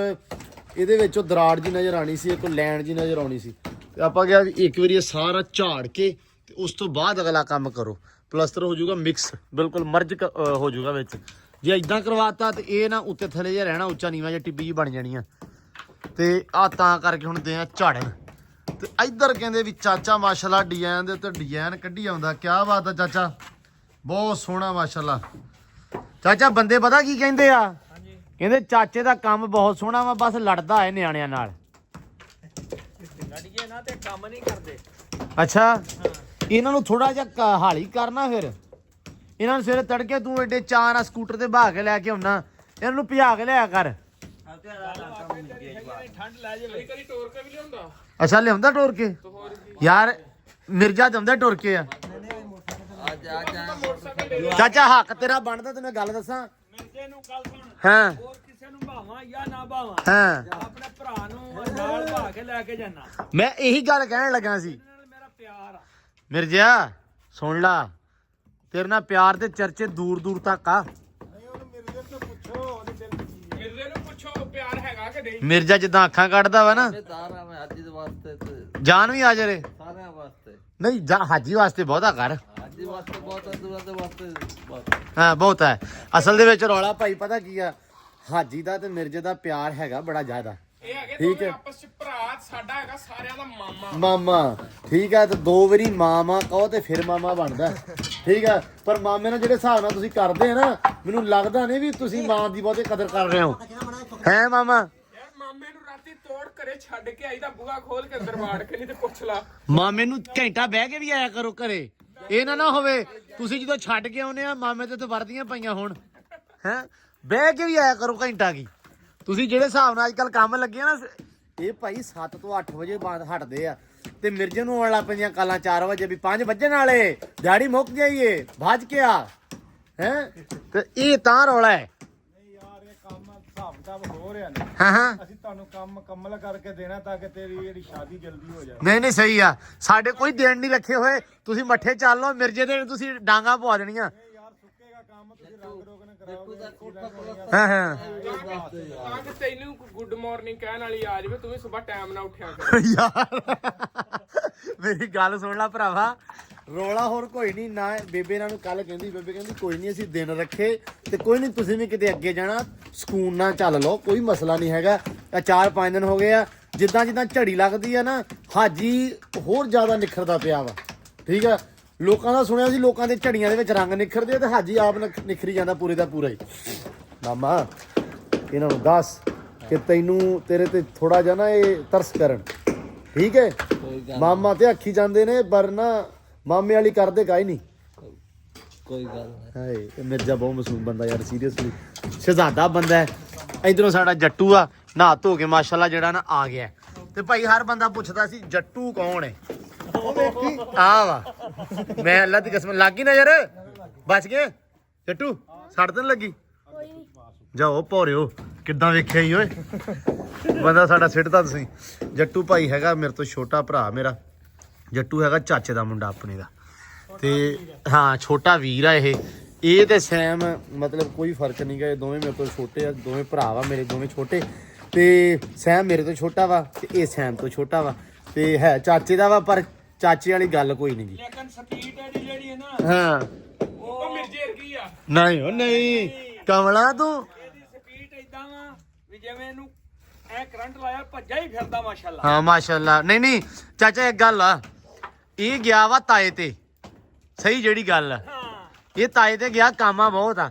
ਇਹਦੇ ਵਿੱਚੋਂ ਦਰਾੜ ਜੀ ਨਜ਼ਰ ਆਣੀ ਸੀ, ਇੱਕ ਲੈਣ ਜੀ ਨਜ਼ਰ ਆਉਣੀ ਸੀ। ਤੇ ਆਪਾਂ ਕਿਹਾ ਵੀ ਇੱਕ ਵਾਰੀ ਇਹ ਸਾਰਾ ਝਾੜ ਕੇ ਤੇ ਉਸ ਤੋਂ ਬਾਅਦ ਅਗਲਾ ਕੰਮ ਕਰੋ। ਪਲਸਤਰ ਹੋ ਜਾਊਗਾ ਮਿਕਸ, ਬਿਲਕੁਲ ਮਰਜ ਹੋ ਜਾਊਗਾ ਵਿੱਚ। ਜੇ ਇਦਾਂ ਕਰਵਾਤਾ ਤੇ ਇਹ ਨਾ ਉੱਤੇ ਥੱਲੇ ਜਿਹਾ ਰਹਿਣਾ, ਉੱਚਾ ਨੀਵਾਂ ਜਿਹਾ ਟਿੱਬੀ ਜੀ ਬਣ ਜਾਣੀ ਆ। ਤੇ ਆ ਤਾਂ ਕਰਕੇ ਹੁਣ ਦੇ ਆ ਝਾੜਨ। ਤੇ ਇੱਧਰ ਕਹਿੰਦੇ ਵੀ ਚਾਚਾ ਮਾਸ਼ਾਅੱਲਾ ਡਿਜ਼ਾਈਨ ਦੇ ਉੱਤੇ ਡਿਜ਼ਾਈਨ ਕੱਢੀ ਆਉਂਦਾ। ਕਿਆ ਬਾਤ ਆ ਚਾਚਾ, ਬਹੁਤ ਸੋਹਣਾ ਮਾਸ਼ਾਅੱਲਾ। ਚਾਚਾ ਬੰਦੇ ਪਤਾ ਕੀ ਕਹਿੰਦੇ ਆ? ਕਹਿੰਦੇ ਚਾਚੇ ਦਾ ਕੰਮ ਬਹੁਤ ਸੋਹਣਾ ਵਾ, ਬਸ ਲੜਦਾ ਹੈ ਨਿਆਣਿਆਂ ਨਾਲ। ਲੜੀਏ ਨਾ ਤੇ ਕੰਮ ਨਹੀਂ ਕਰਦੇ। ਅੱਛਾ, ਇਹਨਾਂ ਨੂੰ ਥੋੜਾ ਜਿਹਾ ਹਾਲੀ ਕਰਨਾ। ਫਿਰ ਇਹਨਾਂ ਨੂੰ ਸਵੇਰੇ ਤੜਕੇ ਤੂੰ ਏਡੇ ਚਾਅ ਨਾਲ ਸਕੂਟਰ ਤੇ ਬਹਾ ਕੇ ਲੈ ਕੇ ਆਉਣਾ, ਇਹਨਾਂ ਨੂੰ ਭਜਾ ਕੇ ਲਿਆ ਕਰ। ਠੰਡ ਲੈ ਜੇ ਕਦੀ ਟੋਰ ਕੇ ਵੀ ਲਿਆਉਂਦਾ। ਅੱਛਾ, ਲਿਆਉਂਦਾ ਟੋਰ ਕੇ? ਯਾਰ ਮਿਰਜ਼ਾ ਜਾਂਦਾ ਟੁਰ ਕੇ ਆ। ਚਾਚਾ ਹੱਕ ਤੇਰਾ ਬਣਦਾ, ਤੈਨੂੰ ਗੱਲ ਦੱਸਾਂ। ਮਿਰਜੇ ਨੂੰ ਗੱਲ ਸੁਣ, ਹਾਂ ਹੋਰ ਕਿਸੇ ਨੂੰ ਭਾਵਾਂ ਜਾਂ ਨਾ ਭਾਵਾਂ, ਹਾਂ, ਆਪਣੇ ਭਰਾ ਨੂੰ ਨਾਲ ਭਾ ਕੇ ਲੈ ਕੇ ਜਾਣਾ। ਮੈਂ ਇਹੀ ਗੱਲ ਕਹਿਣ ਲੱਗਾ ਸੀ। ਨਾਲ ਮੇਰਾ ਪਿਆਰ ਆ। ਮਿਰਜ਼ਾ ਸੁਣ ਲਾ, ਤੇਰੇ ਨਾਲ ਪਿਆਰ ਦੇ ਚਰਚੇ ਦੂਰ ਦੂਰ ਤੱਕ ਆ। ਮਿਰਜੇ ਨੂੰ ਪੁੱਛੋ ਪਿਆਰ ਹੈਗਾ ਕਿ ਨਹੀਂ। ਮਿਰਜ਼ਾ ਜਿੱਦਾਂ ਅੱਖਾਂ ਕੱਢਦਾ ਵਾ ਨਾ, ਮੈਂ ਹਾਜੀ ਦੇ ਵਾਸਤੇ ਤੇ ਜਾਨ ਵੀ ਆ ਜਾਰੇ। ਸਾਰਿਆਂ ਵਾਸਤੇ, ਨਹੀਂ ਜਾ ਹਾਜੀ ਵਾਸਤੇ ਬਹੁਤਾ ਕਰ। ਹਾਜੀ ਵਾਸਤੇ ਬਹੁਤ, ਦੂਰਾਂ ਦੇ ਵਾਸਤੇ ਬਹੁਤ। ਹਾਂ ਬਹੁਤ ਹੈ। ਅਸਲ ਦੇ ਵਿੱਚ ਰੌਲਾ ਭਾਈ ਪਤਾ ਕੀ ਆ, ਹਾਜੀ ਦਾ ਤੇ ਮਿਰਜ਼ੇ ਦਾ ਪਿਆਰ ਹੈਗਾ ਬੜਾ ਜ਼ਿਆਦਾ। ਇਹ ਹੈਗੇ ਠੀਕ ਹੈ, ਆਪਸ ਚ ਭਰਾ। ਸਾਡਾ ਹੈਗਾ ਸਾਰਿਆਂ ਦਾ ਮਾਮਾ। ਮਾਮਾ ਠੀਕ ਹੈ। ਤੇ ਦੋ ਵਾਰੀ ਮਾਮਾ ਕਹੋ ਤੇ ਫਿਰ ਮਾਮਾ ਬਣਦਾ। ਠੀਕ ਹੈ, ਪਰ ਮਾਮੇ ਨਾਲ ਜਿਹੜੇ ਹਿਸਾਬ ਨਾਲ ਤੁਸੀਂ ਕਰਦੇ ਆ ਨਾ, ਮੈਨੂੰ ਲੱਗਦਾ ਨਹੀਂ ਵੀ ਤੁਸੀਂ ਮਾਂ ਦੀ ਬਹੁਤੇ ਕਦਰ ਕਰ ਰਹੇ ਹੋ। ਹੈ ਮਾਮਾ? ਯਾਰ ਮਾਮੇ ਨੂੰ ਰਾਤੀ ਤੋੜ ਘਰੇ ਛੱਡ ਕੇ ਆਈ ਤਾਂ ਬੂਹਾ ਖੋਲ ਕੇ ਅੰਦਰ ਵਾੜ ਕੇ, ਨਹੀਂ ਤੇ ਪੁੱਛ ਲਾ। ਮਾਮੇ ਨੂੰ ਘੰਟਾ ਬਹਿ ਕੇ ਵੀ ਆਇਆ ਕਰੋ ਘਰੇ। ਇਹ ਨਾ ਹੋਵੇ ਤੁਸੀਂ ਜਦੋਂ ਛੱਡ ਕੇ ਆਉਨੇ ਆ ਮਾਮੇ ਤੇ ਵਰਦੀਆਂ ਪਈਆਂ ਹੋਣ। ਹੈ ਬਹਿ ਕੇ ਵੀ ਆਇਆ ਕਰੋ ਘੰਟਾ ਕੀ। ਤੁਸੀਂ ਜਿਹੜੇ ਹਿਸਾਬ ਨਾਲ ਅੱਜ ਕੱਲ ਕੰਮ ਲੱਗੇ ਨਾ, ਇਹ ਭਾਈ 7 ਤੋਂ 8 ਵਜੇ ਬਾਅਦ ਹਟਦੇ ਆ ਤੇ ਮਿਰਜੇ ਨੂੰ ਆਉਣ ਲੱਗ ਪੈਂਦੀਆਂ ਕਾਲਾਂ 4 ਵਜੇ ਵੀ 5 ਵੱਜਣ ਵਾਲੇ, ਦਿਹਾੜੀ ਮੁੱਕ ਜਾਈਏ, ਭੱਜ ਕੇ ਆ। ਹੈ ਤੇ ਇਹ ਤਾਂ ਰੌਲਾ ਹੈ। ਯਾਰ ਇਹ ਕੰਮ ਹਿਸਾਬ ਕਿਤਾਬ ਹੋ ਰਿਹਾ ਨੇ। ਹਾਂ ਹਾਂ, ਅਸੀਂ ਤੁਹਾਨੂੰ ਕੰਮ ਮੁਕੰਮਲ ਕਰਕੇ ਦੇਣਾ ਤਾਂ ਕਿ ਤੇਰੀ ਜਿਹੜੀ ਸ਼ਾਦੀ ਜਲਦੀ ਹੋ ਜਾਏ। ਨਹੀਂ ਸਹੀ ਆ। ਸਾਡੇ ਕੋਈ ਦੇਣ ਨਹੀਂ ਰੱਖੇ ਹੋਏ, ਤੁਸੀਂ ਮੱਠੇ ਚੱਲ ਲਓ। ਮਿਰਜੇ ਦੇ ਤੁਸੀਂ ਡਾਂਗਾ ਪਵਾ ਦੇਣੀਆਂ। ਯਾਰ ਸੁੱਕੇਗਾ ਕੰਮ, ਤੁਸੀਂ ਰੰਗ ਰੋਗਨ ਕਰਾਓਗੇ। ਹਾਂ ਹਾਂ ਤਾਂ ਕਿ ਤੈਨੂੰ ਗੁੱਡ ਮਾਰਨਿੰਗ ਕਹਿਣ ਵਾਲੀ ਆ ਜਾਵੇ, ਤੂੰ ਵੀ ਸਵੇਰ ਟਾਈਮ ਨਾਲ ਉੱਠਿਆ ਕਰ। ਯਾਰ ਮੇਰੀ ਗੱਲ ਸੁਣ ਲੈ ਭਰਾਵਾ, ਰੋਲਾ ਹੋਰ ਕੋਈ ਨਹੀਂ ਨਾ। ਬੇਬੇ ਇਹਨਾਂ ਨੂੰ ਕੱਲ ਕਹਿੰਦੀ, ਬੇਬੇ ਕਹਿੰਦੀ ਕੋਈ ਨਹੀਂ ਅਸੀਂ ਦਿਨ ਰੱਖੇ ਤੇ ਕੋਈ ਨਹੀਂ, ਤੁਸੀਂ ਵੀ ਕਿਤੇ ਅੱਗੇ ਜਾਣਾ ਸਕੂਨ ਨਾਲ ਚੱਲ ਲਓ, ਕੋਈ ਮਸਲਾ ਨਹੀਂ ਹੈਗਾ। ਆ 4-5 ਦਿਨ ਹੋ ਗਏ ਆ, ਜਿੱਦਾਂ ਜਿੱਦਾਂ ਝੜੀ ਲੱਗਦੀ ਆ ਨਾ, ਹਾਜੀ ਹੋਰ ਜ਼ਿਆਦਾ ਨਿਖਰਦਾ ਪਿਆ ਵਾ। ਠੀਕ ਆ, ਲੋਕਾਂ ਦਾ ਸੁਣਿਆ ਸੀ ਲੋਕਾਂ ਦੇ ਝੜੀਆਂ ਦੇ ਵਿੱਚ ਰੰਗ ਨਿਖਰਦੇ ਆ ਤੇ ਹਾਜੀ ਆਪ ਨਿਖਰੀ ਜਾਂਦਾ ਪੂਰੇ ਦਾ ਪੂਰਾ ਹੀ। ਮਾਮਾ ਇਹਨਾਂ ਨੂੰ ਦੱਸ ਕਿ ਤੈਨੂੰ ਤੇਰੇ ਤੇ ਥੋੜਾ ਜਿਹਾ ਨਾ ਇਹ ਤਰਸ ਕਰਨ। ਠੀਕ ਹੈ, ਮਾਮਾ ਤੇ ਆਖੀ ਜਾਂਦੇ ਨੇ ਪਰ ਨਾ ਮਾਮੇ ਵਾਲੀ ਕਰਦੇ ਕਾਈ ਨਹੀਂ। ਕੋਈ ਗੱਲ ਨਹੀਂ। ਹਾਏ ਇਹ ਮਿਰਜ਼ਾ ਬਹੁਤ ਮਾਸੂਮ ਬੰਦਾ ਯਾਰ, ਸੀਰੀਅਸਲੀ ਸ਼ਹਿਜ਼ਾਦਾ ਬੰਦਾ ਹੈ। ਇਧਰੋਂ ਸਾਡਾ ਜੱਟੂ ਆ, ਨਹਾ ਧੋ ਕੇ ਮਾਸ਼ਾਅੱਲਾ ਜਿਹੜਾ ਨਾ ਆ ਗਿਆ। ਤੇ ਭਾਈ ਹਰ ਬੰਦਾ ਪੁੱਛਦਾ ਸੀ ਜੱਟੂ ਕੌਣ ਹੈ? ਉਹ ਵੇਖੀ ਆ ਵਾ। ਮੈਂ ਅੱਲਾ ਦੀ ਕਸਮ ਲੱਗੀ ਨਾ ਯਾਰ, ਬਚ ਗਏ। ਜੱਟੂ ਸੜ ਤਾਂ ਨੀ ਲੱਗੀ? ਕੋਈ ਨਹੀਂ। ਜਾਓ ਭੌਰਿਓ, ਕਿੱਦਾਂ ਵੇਖਿਆ ਹੀ ਓਏ ਬੰਦਾ ਸਾਡਾ ਸਿੱਟਦਾ। ਤੁਸੀਂ ਜੱਟੂ ਭਾਈ ਹੈਗਾ ਮੇਰੇ ਤੋਂ ਛੋਟਾ ਭਰਾ। ਮੇਰਾ ਜੱਟੂ ਹੈਗਾ ਚਾਚੇ ਦਾ ਮੁੰਡਾ ਆਪਣੇ ਦਾ, ਤੇ ਹਾਂ ਛੋਟਾ ਵੀਰ ਆ ਇਹ ਤੇ ਸੈਮ, ਮਤਲਬ ਕੋਈ ਫਰਕ ਨਹੀਂ ਗਾ। ਇਹ ਦੋਵੇਂ ਮੇਰੇ ਤੋਂ ਛੋਟੇ ਆ, ਦੋਵੇਂ ਭਰਾ ਵਾ ਮੇਰੇ, ਦੋਵੇਂ ਛੋਟੇ। ਤੇ ਸੈਮ ਮੇਰੇ ਤੋਂ ਛੋਟਾ ਵਾ ਤੇ ਇਹ ਸੈਮ ਤੋਂ ਛੋਟਾ ਵਾ ਤੇ ਹੈ ਚਾਚੇ ਦਾ ਵਾ, ਪਰ ਚਾਚੇ ਵਾਲੀ ਗੱਲ ਕੋਈ ਨਹੀਂ ਗੀ। ਲੇਕਿਨ ਸਪੀਡ ਹੈ ਜਿਹੜੀ ਹੈ ਨਾ, ਹਾਂ ਉਹ ਮਿਰਜੇ ਵਰਗੀ ਆ। ਨਹੀਂ ਉਹ ਨਹੀਂ ਕਮਲਾ ਤੂੰ। ਇਹਦੀ ਸਪੀਡ ਇਦਾਂ ਵਾ ਵੀ ਜਿਵੇਂ ਇਹਨੂੰ ਐ ਕਰੰਟ ਲਾਇਆ ਭੱਜਾ ਹੀ ਫਿਰਦਾ ਮਾਸ਼ਾਅੱਲਾ। ਹਾਂ ਮਾਸ਼ਾਅੱਲਾ। ਨਹੀਂ ਚਾਚਾ ਇੱਕ ਗੱਲ ਆ, ਇਹ ਗਿਆ ਵਾ ਤਾਏ ਤੇ, ਸਹੀ ਜਿਹੜੀ ਗੱਲ ਆ, ਇਹ ਤਾਏ ਤੇ ਗਿਆ। ਕਾਮਾ ਬਹੁਤ ਆ।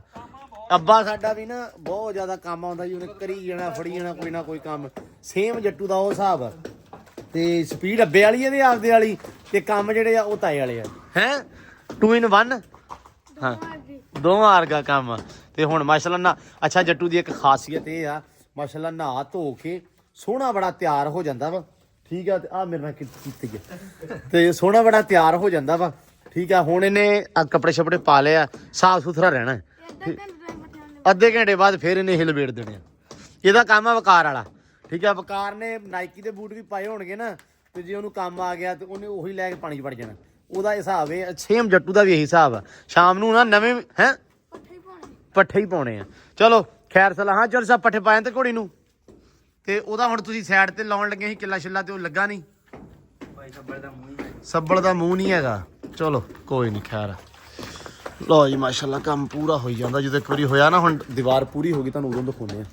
ਅੱਬਾ ਸਾਡਾ ਵੀ ਨਾ ਬਹੁਤ ਜ਼ਿਆਦਾ ਕੰਮ ਆਉਂਦਾ ਜੀ, ਉਹਨੇ ਕਰੀ ਜਾਣਾ, ਫੜੀ ਜਾਣਾ ਕੋਈ ਨਾ ਕੋਈ ਕੰਮ। ਸੇਮ ਜੱਟੂ ਦਾ ਉਹ ਹਿਸਾਬ ਆ। ਤੇ ਸਪੀਡ ਅੱਬੇ ਵਾਲੀ ਇਹਦੇ ਆਪਦੇ ਵਾਲੀ, ਤੇ ਕੰਮ ਜਿਹੜੇ ਆ ਉਹ ਤਾਏ ਵਾਲੇ ਆ। ਹੈ 2 in 1। ਹਾਂ ਦੋਵਾਂ ਵਰਗਾ ਕੰਮ। ਤੇ ਹੁਣ ਮਾਸ਼ਾਅੱਲਾ ਨਾ, ਅੱਛਾ ਜੱਟੂ ਦੀ ਇੱਕ ਖਾਸੀਅਤ ਇਹ ਆ, ਮਾਸ਼ਾਅੱਲਾ ਨਹਾ ਧੋ ਕੇ ਸੋਹਣਾ ਬੜਾ ਤਿਆਰ ਹੋ ਜਾਂਦਾ ਵਾ। ਠੀਕ ਆ, ਤੇ ਆ ਮੇਰੇ ਨਾਲ ਕੀਤੀ ਗਿਆ ਤੇ ਸੋਹਣਾ ਬੜਾ ਤਿਆਰ ਹੋ ਜਾਂਦਾ ਵਾ। ਠੀਕ ਆ, ਹੁਣ ਇਹਨੇ ਕੱਪੜੇ ਛਪੜੇ ਪਾ ਲਿਆ, ਸਾਫ ਸੁਥਰਾ ਰਹਿਣਾ। ਅੱਧੇ ਘੰਟੇ ਬਾਅਦ ਫਿਰ ਇਹਨੇ ਹਿਲ ਵੇੜ ਦੇਣੇ ਆ। ਇਹਦਾ ਕੰਮ ਆ ਵਕਾਰ ਵਾਲਾ। ਠੀਕ ਆ, ਵਕਾਰ ਨੇ ਨਾਈਕੀ ਦੇ ਬੂਟ ਵੀ ਪਾਏ ਹੋਣਗੇ ਨਾ, ਤੇ ਜੇ ਉਹਨੂੰ ਕੰਮ ਆ ਗਿਆ ਤੇ ਉਹਨੇ ਉਹੀ ਲੈ ਕੇ ਪਾਣੀ 'ਚ ਵੜ ਜਾਣਾ। ਉਹਦਾ ਹਿਸਾਬ ਹੈ ਸੇਮ ਜੱਟੂ ਦਾ ਵੀ ਇਹੀ ਹਿਸਾਬ ਆ ਸ਼ਾਮ ਨੂੰ ਨਾ ਨਵੇਂ ਹੈ ਪੱਠੇ ਹੀ ਪਾਉਣੇ। ਪੱਠੇ ਹੀ ਪਾਉਣੇ ਆ ਚਲੋ ਖੈਰ ਸਲਾਹ ਹਾਂ ਚਲ ਸਭ ਪੱਠੇ ਪਾਏ ਤੇ ਘੋੜੀ ਨੂੰ ਤੇ ਉਹਦਾ ਹੁਣ ਤੁਸੀਂ ਸਾਈਡ ਤੇ ਲਾਉਣ ਲੱਗੇ ਸੀ ਕਿੱਲਾ ਛਿੱਲਾ ਤੇ ਉਹ ਲੱਗਾ ਨਹੀਂ ਸੱਬਲ ਦਾ ਮੂੰਹ ਨਹੀਂ ਹੈਗਾ ਚਲੋ ਕੋਈ ਨਹੀਂ ਖੈਰ ਲਓ ਜੀ ਮਾਸ਼ਾਅੱਲਾ ਕੰਮ ਪੂਰਾ ਹੋਈ ਜਾਂਦਾ ਜਦੋਂ ਇੱਕ ਵਾਰੀ ਹੋਇਆ ਨਾ ਹੁਣ ਦੀਵਾਰ ਪੂਰੀ ਹੋ ਗਈ ਤੁਹਾਨੂੰ ਉਦੋਂ ਦਿਖਾਉਂਦੇ ਆ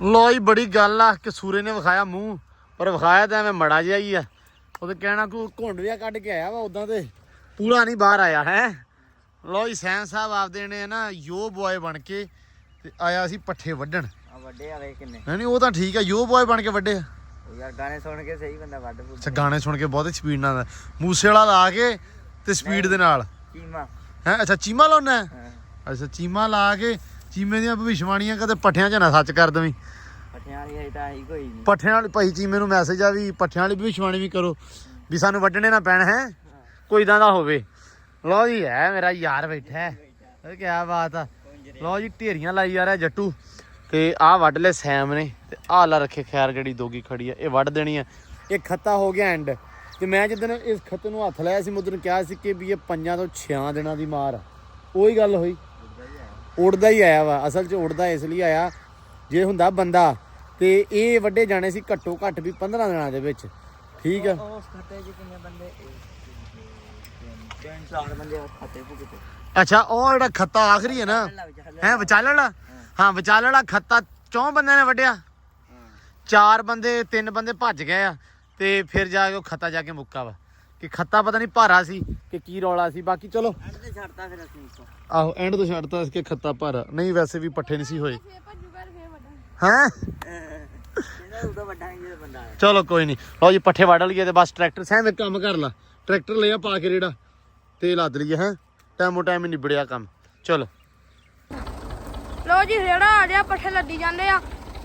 ਲਓ ਜੀ ਬੜੀ ਗੱਲ ਆ ਕਿ ਸੂਰੇ ਨੇ ਵਿਖਾਇਆ ਮੂੰਹ ਪਰ ਵਿਖਾਇਆ ਤਾਂ ਐਵੇਂ ਮੜਾ ਜਿਹਾ ਹੀ ਆ ਉਹਦੇ ਕਹਿਣਾ ਕੋਈ ਘੁੰਡ ਜਿਹਾ ਕੱਢ ਕੇ ਆਇਆ ਵਾ ਉਦਾਂ ਤੇ ਪੂਰਾ ਨਹੀਂ ਬਾਹਰ ਆਇਆ ਹੈ ਲਓ ਜੀ ਸੈਨ ਸਾਹਿਬ ਆਪਦੇ ਨੇ ਨਾ ਯੋ ਬॉय ਬਣ ਕੇ ਤੇ ਆਇਆ ਸੀ ਪੱਠੇ ਵੱਢਣ ਵੱਡੇ ਆ ਵੇ ਕਿੰਨੇ ਨਹੀਂ ਉਹ ਤਾਂ ਠੀਕ ਆ ਯੋ ਬॉय ਬਣ ਕੇ ਵੱਡੇ ਯਾਰ ਗਾਣੇ ਸੁਣ ਕੇ ਸਹੀ ਬੰਦਾ ਵੱਢ ਪੁੱਛ ਅੱਛਾ ਗਾਣੇ ਸੁਣ ਕੇ ਬਹੁਤ ਸਪੀਡ ਨਾਲ ਮੂਸੇ ਵਾਲਾ ਲਾ ਕੇ ਤੇ ਸਪੀਡ ਦੇ ਨਾਲ ਕੀਮਾ ਹੈ ਅੱਛਾ ਚੀਮਾ ਲਾਉਣਾ ਅੱਛਾ ਚੀਮਾ ਲਾ ਕੇ ਚੀਮੇ ਦੀਆਂ ਭਵਿਸ਼ਵਾਣੀਆਂ ਕਦੇ ਪੱਠਿਆਂ 'ਚ ਨਾ ਸੱਚ ਕਰ ਦਵੀਂ ਪੱਠਿਆਂ ਵਾਲੀ ਹੈ ਤਾਂ ਹੀ ਕੋਈ ਨਹੀਂ ਪੱਠਿਆਂ ਵਾਲੀ ਭਾਈ ਚੀਮੇ ਨੂੰ ਮੈਸੇਜ ਆ ਵੀ ਪੱਠਿਆਂ ਵਾਲੀ ਭਵਿਸ਼ਵਾਣੀ ਵੀ ਕਰੋ ਵੀ ਸਾਨੂੰ ਵੱਢਣੇ ਨਾ ਪੈਣ ਹੈ ਕੋਈ ਇਦਾਂ ਦਾ ਹੋਵੇ ਲਓ ਜੀ ਹੈ ਮੇਰਾ ਯਾਰ ਬੈਠਾ ਹੈ ਕੀ ਬਾਤ ਆ ਲਓ ਜੀ ਢੇਰੀਆਂ ਲਾਈ ਜਾ ਰਿਹਾ ਜੱਟੂ ਤੇ ਆਹ ਵੱਢ ਲੈ ਸੈਮ ਨੇ ਤੇ ਆਹ ਲਾ ਰੱਖੇ ਖੈਰ ਜਿਹੜੀ ਦੋਗੀ ਖੜੀ ਆ ਇਹ ਵੱਢ ਦੇਣੀ ਆ ਇਹ ਖੱਤਾ ਹੋ ਗਿਆ ਐਂਡ ਤੇ ਮੈਂ ਜਿੱਦਣ ਇਸ ਖੱਤੇ ਨੂੰ ਹੱਥ ਲਾਇਆ ਸੀ ਮੈਂ ਉਦੋਂ ਕਿਹਾ ਸੀ ਕਿ ਵੀ ਇਹ 5 ਤੋਂ 6 ਦਿਨਾਂ ਦੀ ਮਾਰ ਉਹੀ ਗੱਲ ਹੋਈ ਉੜਦਾ ਹੀ ਆਇਆ ਵਾ ਅਸਲ 'ਚ ਉੜਦਾ ਇਸ ਲਈ ਆਇਆ ਜੇ ਹੁੰਦਾ ਬੰਦਾ ਤੇ ਇਹ ਵੱਡੇ ਜਾਣੇ ਸੀ ਘੱਟੋ ਘੱਟ ਵੀ 15 ਦਿਨਾਂ ਦੇ ਵਿੱਚ ਠੀਕ ਆ ਉਸ ਖਾਤੇ 'ਚ ਕਿੰਨੇ ਬੰਦੇ 3-4 ਬੰਦੇ ਖਾਤੇ ਭੁਗਤੇ ਅੱਛਾ ਉਹ ਜਿਹੜਾ ਖੱਤਾ ਆਖਰੀ ਹੈ ਨਾ ਹੈ ਵਿਚਾਲੇ ਵਾਲਾ ਹਾਂ ਵਿਚਾਲੇ ਵਾਲਾ ਖੱਤਾ 4 ਬੰਦਿਆਂ ਨੇ ਵੱਢਿਆ 4 ਬੰਦੇ 3 ਬੰਦੇ ਭੱਜ ਗਏ ਆ ਤੇ ਫਿਰ ਜਾ ਕੇ ਉਹ ਖੱਤਾ ਜਾ ਕੇ ਮੁੱਕਾ ਵਾ ਕਿ ਖੱਤਾ ਪਤਾ ਨਹੀਂ ਭਾਰਾ ਸੀ ਕਿ ਕੀ ਰੌਲਾ ਸੀ ਬਾਕੀ ਚਲੋ ਐਂਡ ਤੇ ਛੱਡਤਾ ਫਿਰ ਅਸੀਂ ਇੱਕੋ ਆਹੋ ਐਂਡ ਤੋਂ ਛੱਡਤਾ ਇਸ ਕੇ ਖੱਤਾ ਭਾਰਾ ਨਹੀਂ ਵੈਸੇ ਵੀ ਪੱਠੇ ਨਹੀਂ ਸੀ ਹੋਏ ਫੇਰ ਭੱਜੂਗਾ ਤੇ ਫੇਰ ਵੱਢਾਂਗੇ। ਹੈ ਇਹਦਾ ਉਦੋਂ ਵੱਡਾ ਨਹੀਂ ਜਿਹੜਾ ਬੰਦਾ ਹੈ ਚਲੋ ਕੋਈ ਨਹੀਂ ਲਓ ਜੀ ਪੱਠੇ ਵੱਢ ਲਈਏ ਤੇ ਬਸ ਟਰੈਕਟਰ ਸਹਿਮ ਇੱਕ ਕੰਮ ਕਰ ਲਾ ਟਰੈਕਟਰ ਲਿਆ ਪਾ ਕੇ ਰੇੜਾ ਤੇ ਲੱਦ ਲਈਏ ਹੈ ਟਾਈਮੋ ਟਾਈਮ ਹੀ ਨਿਬੜਿਆ ਕੰਮ ਚਲੋ ਲਓ ਜੀ ਰੇੜਾ ਆ ਗਿਆ ਪੱਠੇ ਲੱਦੀ ਜਾਂਦੇ ਆ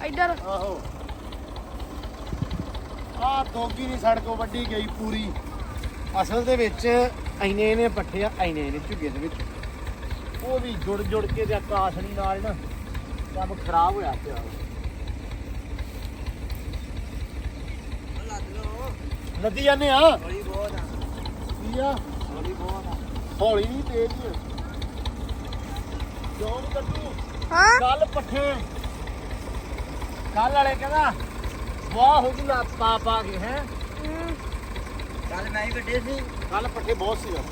ਇੱਧਰ ਆਹੋ ਆ ਦੋਗੀ ਦੀ ਸੜਕੋਂ ਵੱਡੀ ਗਈ ਪੂਰੀ ਅਸਲ ਦੇ ਵਿੱਚ ਐਨੇ ਨੇ ਪੱਠੇ ਆ ਐਨੇ ਝੁੱਗੇ ਦੇ ਵਿੱਚ ਉਹ ਵੀ ਜੁੜ ਕੇ ਤੇ ਆਕਾਸ਼ਣੀ ਨਾਲ ਨਾ ਕੰਮ ਖਰਾਬ ਹੋਇਆ ਪਿਆ ਲੱਦੀ ਜਾਂਦੇ ਆ ਹੌਲੀ ਬਹੁਤ ਆ ਕੀ ਆ ਹੌਲੀ ਬਹੁਤ ਆ ਹੌਲੀ ਨਹੀਂ ਤੇਜ਼ ਹੀ ਕਿਉਂ ਨੀ ਕੱਟੂ ਹਾਂ ਕੱਲ ਪੱਠੇ ਕੱਲ ਵਾਲੇ ਕਹਿੰਦਾ ਵਾਹ ਹੋ ਗਈ ਲਾ ਪਾ ਕੇ ਹੈ ਕੱਲ ਮੈਂ ਹੀ ਵੱਡੇ ਸੀ ਕੱਲ ਪੱਠੇ ਬਹੁਤ ਸੀਗਾ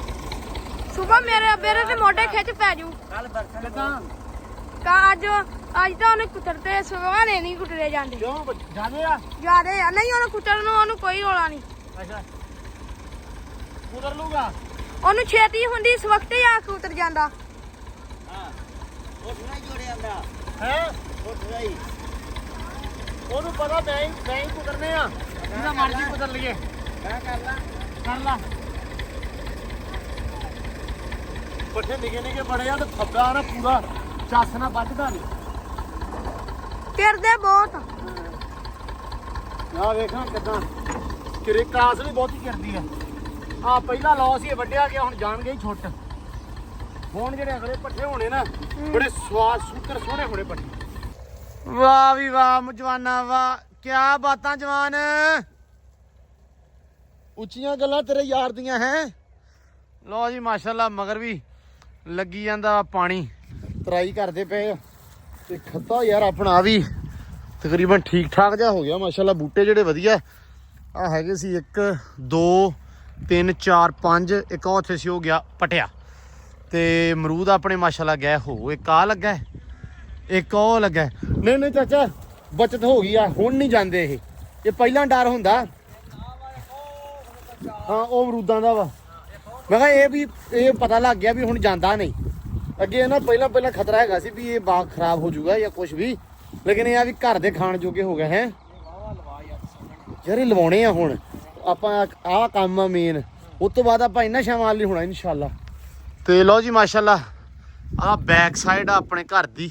ਸੁਬਾ ਮੇਰੇ ਤੇ ਮੋਢੇ ਖਿੱਚ ਪੈ ਜੂ ਕੱਲ ਬਰਸਨ ਕਿਦਾਂ ਅੱਜ ਤਾਂ ਉਹਨੇ ਕੁੱਤਰਤੇ ਸੁਬਾ ਨੇ ਨਹੀਂ ਕੁੱਟਰੇ ਜਾਂਦੇ ਕਿਉਂ ਜਾਣੇ ਆ ਜਿਆਦੇ ਆ ਨਹੀਂ ਉਹਨੂੰ ਕੁੱਟਣ ਨੂੰ ਉਹਨੂੰ ਕੋਈ ਰੋਲਾ ਨਹੀਂ ਅੱਛਾ ਉਧਰ ਲੂਗਾ ਉਹਨੂੰ ਛੇਤੀ ਹੁੰਦੀ ਇਸ ਵਕਤ ਹੀ ਆ ਕੇ ਉਤਰ ਜਾਂਦਾ ਹਾਂ ਉਹ ਥੋੜਾ ਜੋੜਿਆ ਆਂਦਾ ਹੈ ਉਹ ਥੋੜਾ ਹੀ ਉਹਨੂੰ ਪਤਾ ਮੈਂ ਹੀ ਕੁੱਟਰਨੇ ਆ ਜਿਹਦਾ ਮਰਜ਼ੀ ਕੁੱਟਰ ਲਈਏ ਮੈਂ ਕਰ ਲਾ ਕਰ ਲਾ ਪੱਠੇ ਨਿੱਕੇ ਬੜੇ ਆ ਤੇ ਥੱਬਾ ਨਾ ਪੂਰਾ ਚੱਸ ਨਾ ਵੱਜਦਾ ਨਹੀਂ ਫਿਰਦੇ ਬਹੁਤ ਆ ਵੇਖਾਂ ਕਿਦਾਂ ਕਿਰੇ ਕਾਸ ਵੀ ਬਹੁਤੀ ਕਰਦੀ ਆ ਆ ਪਹਿਲਾ ਲੌਸ ਹੀ ਵੱਢਿਆ ਗਿਆ ਹੁਣ ਜਾਣ ਗਈ ਛੁੱਟ ਹੁਣ ਜਿਹੜੇ ਅਗਲੇ ਪੱਠੇ ਹੋਣੇ ਨਾ ਬੜੇ ਸਵਾਦ ਸੁੱਕਰ ਸੋਹਣੇ ਹੋਣੇ ਪੱਠੇ ਵਾਹ ਵੀ ਵਾਹ ਜਵਾਨਾ ਵਾਹ ਕਿਆ ਬਾਤਾਂ ਜਵਾਨ ਉੱਚੀਆਂ ਗੱਲਾਂ ਤੇਰੇ ਯਾਰ ਦੀਆਂ ਹੈ ਲਓ ਜੀ ਮਾਸ਼ਾਅੱਲਾ ਮਗਰ ਵੀ ਲੱਗੀ ਜਾਂਦਾ ਪਾਣੀ ਤਰਾਈ ਕਰਦੇ ਪਏ ਤੇ ਖੱਤਾ ਯਾਰ ਆਪਣਾ ਵੀ ਤਕਰੀਬਨ ਠੀਕ ਠਾਕ ਜਿਹਾ ਹੋ ਗਿਆ ਮਾਸ਼ਾਅੱਲਾ ਬੂਟੇ ਜਿਹੜੇ ਵਧੀਆ ਆ ਹੈਗੇ ਸੀ 1 2 3 4 5 ਇੱਕ ਉੱਥੇ ਸੀ ਹੋ ਗਿਆ ਪਟਿਆ ਤੇ ਅਮਰੂਦ ਆਪਣੇ ਮਾਸ਼ਾਅੱਲਾ ਗਏ ਹੋ ਇੱਕ ਆ ਲੱਗਾ ਇੱਕ ਉਹ ਲੱਗਾ ਨਹੀਂ ਚਾਚਾ ਬਚਤ ਹੋ ਗਈ ਆ ਹੁਣ ਨਹੀਂ ਜਾਂਦੇ ਇਹ ਪਹਿਲਾਂ ਡਰ ਹੁੰਦਾ ਹਾਂ ਉਹ ਅਮਰੂਦਾਂ ਦਾ ਵਾ ਮੈਂ ਕਿਹਾ ਇਹ ਪਤਾ ਲੱਗ ਗਿਆ ਵੀ ਹੁਣ ਜਾਂਦਾ ਨਹੀਂ ਅੱਗੇ ਨਾ ਪਹਿਲਾਂ ਖਤਰਾ ਹੈਗਾ ਸੀ ਵੀ ਇਹ ਬਾਗ ਖਰਾਬ ਹੋ ਜਾਊਗਾ ਜਾਂ ਕੁਝ ਵੀ ਲੇਕਿਨ ਇਹ ਆ ਵੀ ਘਰ ਦੇ ਖਾਣ ਜੋਗੇ ਹੋ ਗਏ ਹੈ ਯਾਰ ਇਹ ਲਵਾਉਣੇ ਆ ਹੁਣ ਆਪਾਂ ਆਹ ਕੰਮ ਆ ਮੇਨ ਉਸ ਤੋਂ ਬਾਅਦ ਆਪਾਂ ਇੰਨਾ ਸ਼ਾਮਾਲ ਨਹੀਂ ਹੋਣਾ ਇਨਸ਼ਾਅੱਲਾ ਤੇ ਲਓ ਜੀ ਮਾਸ਼ਾਅੱਲਾ ਆਹ ਬੈਕ ਸਾਈਡ ਆ ਆਪਣੇ ਘਰ ਦੀ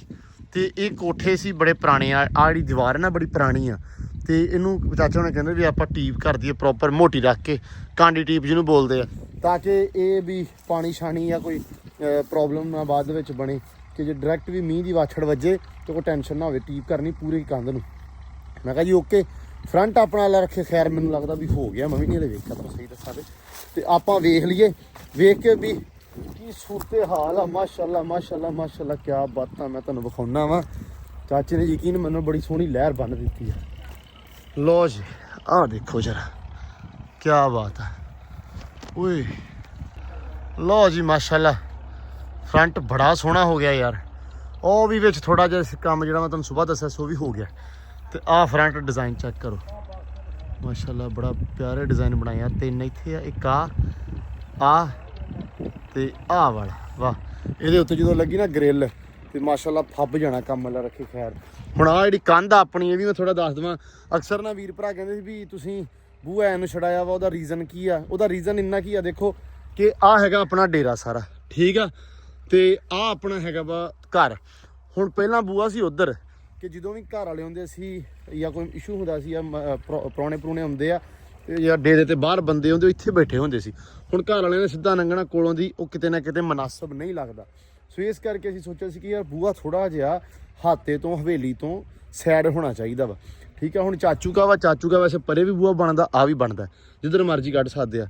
ਤੇ ਇਹ ਕੋਠੇ ਸੀ ਬੜੇ ਪੁਰਾਣੇ ਆ ਜਿਹੜੀ ਦੀਵਾਰ ਹੈ ਨਾ ਬੜੀ ਪੁਰਾਣੀ ਆ ਤੇ ਇਹਨੂੰ ਚਾਚਾ ਨੇ ਕਹਿੰਦੇ ਵੀ ਆਪਾਂ ਟੀਪ ਕਰ ਦਈਏ ਪ੍ਰੋਪਰ ਮੋਟੀ ਰੱਖ ਕੇ ਕਾਂਡੀ ਟੀਪ ਜਿਹਨੂੰ ਬੋਲਦੇ ਆ ਤਾਂ ਕਿ ਇਹ ਵੀ ਪਾਣੀ ਛਾਣੀ ਜਾਂ ਕੋਈ ਪ੍ਰੋਬਲਮ ਨਾ ਬਾਅਦ ਵਿੱਚ ਬਣੇ ਕਿ ਜੇ ਡਾਇਰੈਕਟ ਵੀ ਮੀਂਹ ਦੀ ਵਾਛੜ ਵੱਜੇ ਤੇ ਕੋਈ ਟੈਨਸ਼ਨ ਨਾ ਹੋਵੇ ਟੀਪ ਕਰਨੀ ਪੂਰੀ ਕੰਧ ਨੂੰ ਮੈਂ ਕਿਹਾ ਜੀ ਓਕੇ ਫਰੰਟ ਆਪਣਾ ਲਾ ਰੱਖੇ ਖੈਰ ਮੈਨੂੰ ਲੱਗਦਾ ਵੀ ਹੋ ਗਿਆ ਮੈਂ ਵੀ ਨਹੀਂ ਹਲੇ ਵੇਖਿਆ ਤਾਂ ਸਹੀ ਦੱਸਾਂ ਤੇ ਆਪਾਂ ਵੇਖ ਲਈਏ, ਵੇਖ ਕੇ ਵੀ ਕੀ ਸੂਰਤੇ ਹਾਲ ਆ। ਮਾਸ਼ਾਅੱਲਾ ਮਾਸ਼ਾਅੱਲਾ ਮਾਸ਼ਾਅੱਲਾ, ਕਿਆ ਬਾਤਾਂ। ਮੈਂ ਤੁਹਾਨੂੰ ਵਿਖਾਉਣਾ ਵਾ। ਚਾਚੇ ਨੇ ਯਕੀਨ ਮੰਨੋ ਬੜੀ ਸੋਹਣੀ ਲਹਿਰ ਬੰਨ ਦਿੱਤੀ ਆ। ਲੋ ਜੀ ਆਹ ਦੇਖੋ ਜਰਾ, ਕਿਆ ਬਾਤ ਹੈ ਓਏ। ਲੋ ਜੀ ਮਾਸ਼ਾਅੱਲਾ, ਫਰੰਟ ਬੜਾ ਸੋਹਣਾ ਹੋ ਗਿਆ ਯਾਰ। ਉਹ ਵੀ ਵਿੱਚ ਥੋੜਾ ਜਿਹਾ ਕੰਮ ਜਿਹੜਾ ਮੈਂ ਤੁਹਾਨੂੰ ਸਵੇਰ ਦੱਸਿਆ ਸੋ ਵੀ ਹੋ ਗਿਆ। ਤੇ ਆਹ ਫਰੰਟ ਡਿਜ਼ਾਈਨ ਚੈੱਕ ਕਰੋ ਮਾਸ਼ਾਅੱਲਾ, ਬੜਾ ਪਿਆਰੇ ਡਿਜ਼ਾਈਨ ਬਣਾਇਆ। 3 ਇੱਥੇ ਆ, ਇੱਕ ਆ ਤੇ ਆਹ ਵਾਲਾ। ਵਾਹ, ਇਹਦੇ ਉੱਤੇ ਜਦੋਂ ਲੱਗੀ ਨਾ ਗ੍ਰਿਲ ਤੇ ਮਾਸ਼ਾਅੱਲਾ ਫੱਬ ਜਾਣਾ ਕੰਮ ਵਾਲਾ ਰੱਖੇ ਖੈਰ। ਹੁਣ ਆਹ ਜਿਹੜੀ ਕੰਧ ਆਪਣੀ, ਇਹ ਵੀ ਮੈਂ ਥੋੜਾ ਦੱਸ ਦੇਵਾਂ। ਅਕਸਰ ਨਾ ਵੀਰ ਭਰਾ ਕਹਿੰਦੇ ਸੀ ਵੀ ਤੁਸੀਂ ਬੂਹਾ ਐਨ ਛੜਾਇਆ ਵਾ, ਉਹਦਾ ਰੀਜ਼ਨ ਕੀ ਆ? ਉਹਦਾ ਰੀਜ਼ਨ ਇੰਨਾ ਕੀ ਆ, ਦੇਖੋ ਕਿ ਆਹ ਹੈਗਾ ਆਪਣਾ ਡੇਰਾ ਸਾਰਾ, ਠੀਕ ਆ, ਤੇ ਆਹ ਆਪਣਾ ਹੈਗਾ ਵਾ ਘਰ। ਹੁਣ ਪਹਿਲਾਂ ਬੂਹਾ ਸੀ ਉੱਧਰ, ਕਿ ਜਦੋਂ ਵੀ ਘਰ ਵਾਲੇ ਹੁੰਦੇ ਸੀ ਜਾਂ ਕੋਈ ਇਸ਼ੂ ਹੁੰਦਾ ਸੀ ਜਾਂ ਪ੍ਰਾਹੁਣੇ ਪ੍ਰੂਣੇ ਹੁੰਦੇ ਆ ਤੇ ਜਾਂ ਡੇਰੇ ਤੇ ਬਾਹਰ ਬੰਦੇ ਹੁੰਦੇ, ਇੱਥੇ ਬੈਠੇ ਹੁੰਦੇ ਸੀ। ਹੁਣ ਘਰ ਵਾਲਿਆਂ ਨੇ ਸਿੱਧਾ ਲੰਘਣਾ ਕੋਲੋਂ ਦੀ, ਉਹ ਕਿਤੇ ਨਾ ਕਿਤੇ ਮਨਾਸਬ ਨਹੀਂ ਲੱਗਦਾ। ਸੋ ਇਸ ਕਰਕੇ ਅਸੀਂ ਸੋਚਿਆ ਸੀ ਕਿ ਯਾਰ ਬੂਹਾ ਥੋੜਾ ਜਿਹਾ ਹਾਤੇ ਤੋਂ ਹਵੇਲੀ ਤੋਂ ਸਾਈਡ ਹੋਣਾ ਚਾਹੀਦਾ ਵਾ, ਠੀਕ ਆ। ਹੁਣ ਚਾਚੂ ਕਾ ਵੈਸੇ ਪਰੇ ਵੀ ਬੂਹਾ ਬਣਦਾ, ਆ ਵੀ ਬਣਦਾ, ਜਿੱਧਰ ਮਰਜ਼ੀ ਕੱਢ ਸਕਦੇ ਆ।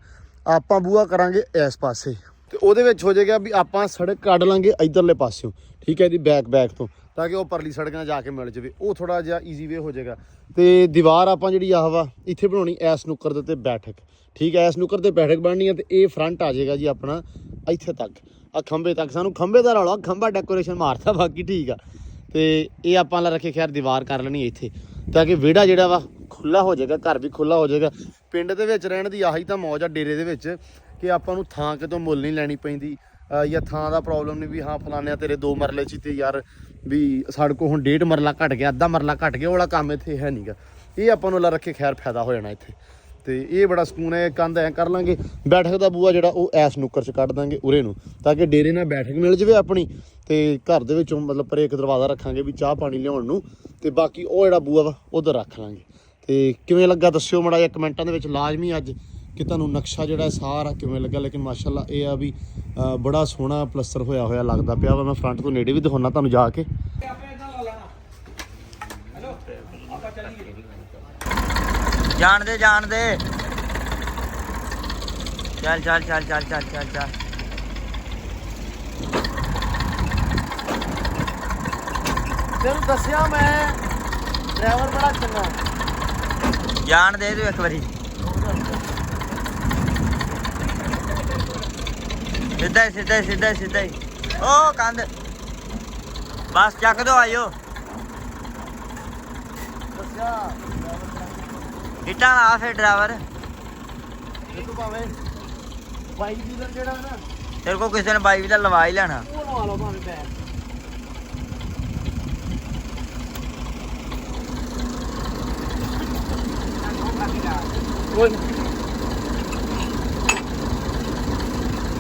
ਆਪਾਂ ਬੂਹਾ ਕਰਾਂਗੇ ਇਸ ਪਾਸੇ, ਤੇ ਉਹਦੇ ਵਿੱਚ ਹੋ ਜਾਏਗਾ ਵੀ ਆਪਾਂ ਸੜਕ ਕੱਢ ਲਾਂਗੇ ਇੱਧਰਲੇ ਪਾਸਿਓਂ, ਠੀਕ ਹੈ, ਇਹਦੀ ਬੈਕ ਤੋਂ, ਤਾਂ ਕਿ ਉਹ ਪਰਲੀ ਸੜਕ ਨਾਲ ਜਾ ਕੇ ਮਿਲ ਜਾਵੇ। ਉਹ ਥੋੜਾ ਜਿਹਾ ਈਜ਼ੀ ਵੇ ਹੋ ਜਾਏਗਾ। ਤੇ ਦੀਵਾਰ ਆਪਾਂ ਜਿਹੜੀ ਆਹ ਵਾ ਇੱਥੇ ਬਣਾਉਣੀ ਐਸ ਨੁੱਕਰ ਦੇ ਉੱਤੇ ਬੈਠਕ, ਠੀਕ ਹੈ, ਐਸ ਨੁੱਕਰ ਤੇ ਬੈਠਕ ਬਣਨੀ ਹੈ। ਤੇ ਇਹ ਫਰੰਟ ਆ ਜਾਏਗਾ ਜੀ ਆਪਣਾ ਇੱਥੇ ਤੱਕ, ਆ ਖੰਭੇ ਤੱਕ। ਸਾਨੂੰ ਖੰਭੇ ਦਾ ਰੌਲਾ, ਖੰਭਾ ਡੈਕੋਰੇਸ਼ਨ ਮਾਰਤਾ, ਬਾਕੀ ਠੀਕ ਆ। ਤੇ ਇਹ ਆਪਾਂ ਲਾ ਰੱਖੇ ਖੈਰ ਦੀਵਾਰ ਕਰ ਲੈਣੀ ਇੱਥੇ, ਤਾਂ ਕਿ ਵਿਹੜਾ ਜਿਹੜਾ ਵਾ ਖੁੱਲਾ ਹੋ ਜਾਏਗਾ, ਘਰ ਵੀ ਖੁੱਲਾ ਹੋ ਜਾਏਗਾ। ਪਿੰਡ ਦੇ ਵਿੱਚ ਰਹਿਣ ਦੀ ਆਹੀ ਤਾਂ ਮੌਜ ਆ ਡੇਰੇ ਦੇ ਵਿੱਚ, ਕਿ ਆਪਾਂ ਨੂੰ ਥਾਂ ਕਿਤੋਂ ਮੁੱਲ ਨਹੀਂ ਲੈਣੀ ਪੈਂਦੀ, ਜਾਂ ਥਾਂ ਦਾ ਪ੍ਰੋਬਲਮ ਨਹੀਂ ਵੀ ਹਾਂ ਫਲਾਨਿਆ ਤੇਰੇ 2 ਮਰਲੇ 'ਚ ਤੇ ਯਾਰ ਵੀ ਸਾਡੇ ਕੋਲ ਹੁਣ 1.5 ਮਰਲਾ ਘਟ ਗਿਆ, ਅੱਧਾ ਮਰਲਾ ਘਟ ਗਿਆ, ਉਹ ਵਾਲਾ ਕੰਮ ਇੱਥੇ ਹੈ ਨਹੀਂਗਾ। ਇਹ ਆਪਾਂ ਨੂੰ ਲਾ ਰੱਖੇ ਖੈਰ ਫਾਇਦਾ ਹੋ ਜਾਣਾ ਇੱਥੇ। ਤੇ ਇਹ ਬੜਾ ਸਕੂਨ ਹੈ। ਕੰਧ ਐਂ ਕਰ ਲਾਂਗੇ, ਬੈਠਕ ਦਾ ਬੂਆ ਜਿਹੜਾ ਉਹ ਐਸ ਨੁੱਕਰ 'ਚ ਕੱਢ ਦਾਂਗੇ ਉਰੇ ਨੂੰ, ਤਾਂ ਕਿ ਡੇਰੇ ਨਾਲ ਬੈਠਕ ਮਿਲ ਜਾਵੇ ਆਪਣੀ। ਤੇ ਘਰ ਦੇ ਵਿੱਚੋਂ ਮਤਲਬ ਪਰ ਇੱਕ ਦਰਵਾਜ਼ਾ ਰੱਖਾਂਗੇ ਵੀ ਚਾਹ ਪਾਣੀ ਲਿਆਉਣ ਨੂੰ, ਤੇ ਬਾਕੀ ਉਹ ਜਿਹੜਾ ਬੂਆ ਵਾ ਉਧਰ ਰੱਖ ਲਾਂਗੇ। ਤੇ ਕਿਵੇਂ ਲੱਗਾ ਦੱਸਿਓ ਮਾੜਾ ਜਿਹਾ ਕਮੈਂਟਾਂ ਦੇ ਵਿੱਚ ਲਾਜ਼ਮੀ ਅੱਜ, ਕਿ ਤੁਹਾਨੂੰ ਨਕਸ਼ਾ ਜਿਹੜਾ ਸਾਰਾ ਕਿਵੇਂ ਲੱਗਾ। ਲੇਕਿਨ ਮਾਸ਼ਾਅੱਲਾ ਇਹ ਆ ਵੀ ਬੜਾ ਸੋਹਣਾ ਪਲਸਤਰ ਹੋਇਆ ਲੱਗਦਾ ਪਿਆ ਵਾ। ਮੈਂ ਫਰੰਟ ਤੋਂ ਨੇੜੇ ਵੀ ਦਿਖਾਉਣਾ ਤੁਹਾਨੂੰ ਜਾ ਕੇ। ਜਾਣ ਦੇ ਚੱਲ ਤੈਨੂੰ ਦੱਸਿਆ ਮੈਂ, ਡਰਾਈਵਰ ਬੜਾ ਚੰਗਾ। ਜਾਣ ਦੇ ਤੂੰ ਇੱਕ ਵਾਰੀ। ਸਿੱਧਾ ਹੀ ਉਹ ਕੰਧ ਬਸ ਚੱਕ ਦੋ, ਆਇਓ ਦੱਸਿਆ ਇੱਟਾਂ ਲਾ ਫਿਰ ਡਰਾਈਵਰ। ਦੇਖੋ ਭਾਵੇਂ ਬਾਈਕ ਡੀਲਰ ਜਿਹੜਾ ਨਾ, ਤੇਰੇ ਕੋਲ ਕਿਸੇ ਨੇ ਬਾਈਕ ਵੀ ਤਾਂ ਲਵਾ ਹੀ ਲੈਣਾ। ਉਹ ਲਵਾ ਲਓ ਭਾਵੇਂ ਪੈਰ।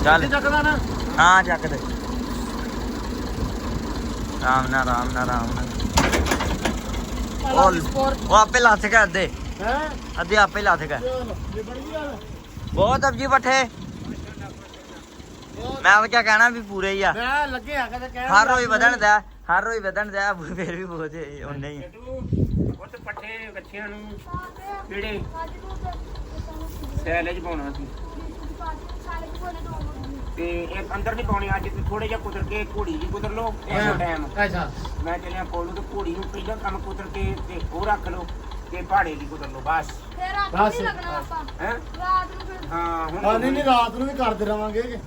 ਚੱਲ ਚੱਕਦਾ ਨਾ, ਹਾਂ ਚੱਕ ਦੇ, ਆਰਾਮ ਨਾਲ। ਉਹ ਆਪੇ ਲੱਥ ਕੇ ਅੱਧੇ ਆਪੇ ਲੱਥ ਕੇ। ਬਹੁਤ ਅਬਜੀ ਪੱਠੇ, ਮੈਂ ਉਹ ਕਿਆ ਕਹਿਣਾ ਵੀ ਪੂਰੇ ਹੀ ਆ। ਮੈਂ ਲੱਗੇ ਆ ਕਦੇ ਕਹਿਣ, ਹਰ ਰੋਜ਼ ਵਧਣ ਦਾ ਫਿਰ ਵੀ ਬਹੁਤ ਉਹਨੇ ਹੀ। ਉਹ ਤੇ ਪੱਠੇ ਕੱਚਿਆਂ ਨੂੰ ਕਿਹੜੇ ਸੈਲੇ 'ਚ ਪਾਉਣਾ ਸੀ, ਤੇ ਇਹ ਅੰਦਰ ਨਹੀਂ ਪਾਉਣੀ। ਅੱਜ ਥੋੜੇ ਜਿਹਾ ਕੁਦਰ ਕੇ ਘੋੜੀ ਜੀ ਕੁਦਰ ਲਓ ਇਸ ਟਾਈਮ। ਅੱਛਾ, ਮੈਂ ਚੱਲਿਆ ਕੋਲ ਤੇ ਘੋੜੀ ਨੂੰ ਪਹਿਲਾਂ ਕੰਮ ਕੁਦਰ ਕੇ ਤੇ ਉਹ ਰੱਖ ਲਓ, ਤੇ ਪਹਾੜੇ ਦੀ ਕੁਦਰ ਲਓ ਬਸ। ਫੇਰ ਰਾਤ ਨੂੰ ਨਹੀਂ ਲੱਗਣਾ ਆਪਾਂ, ਹੈ ਰਾਤ ਨੂੰ ਫਿਰ ਹਾਂ। ਹੁਣ ਨਹੀਂ ਰਾਤ ਨੂੰ ਵੀ ਕਰਦੇ ਰਵਾਂਗੇ।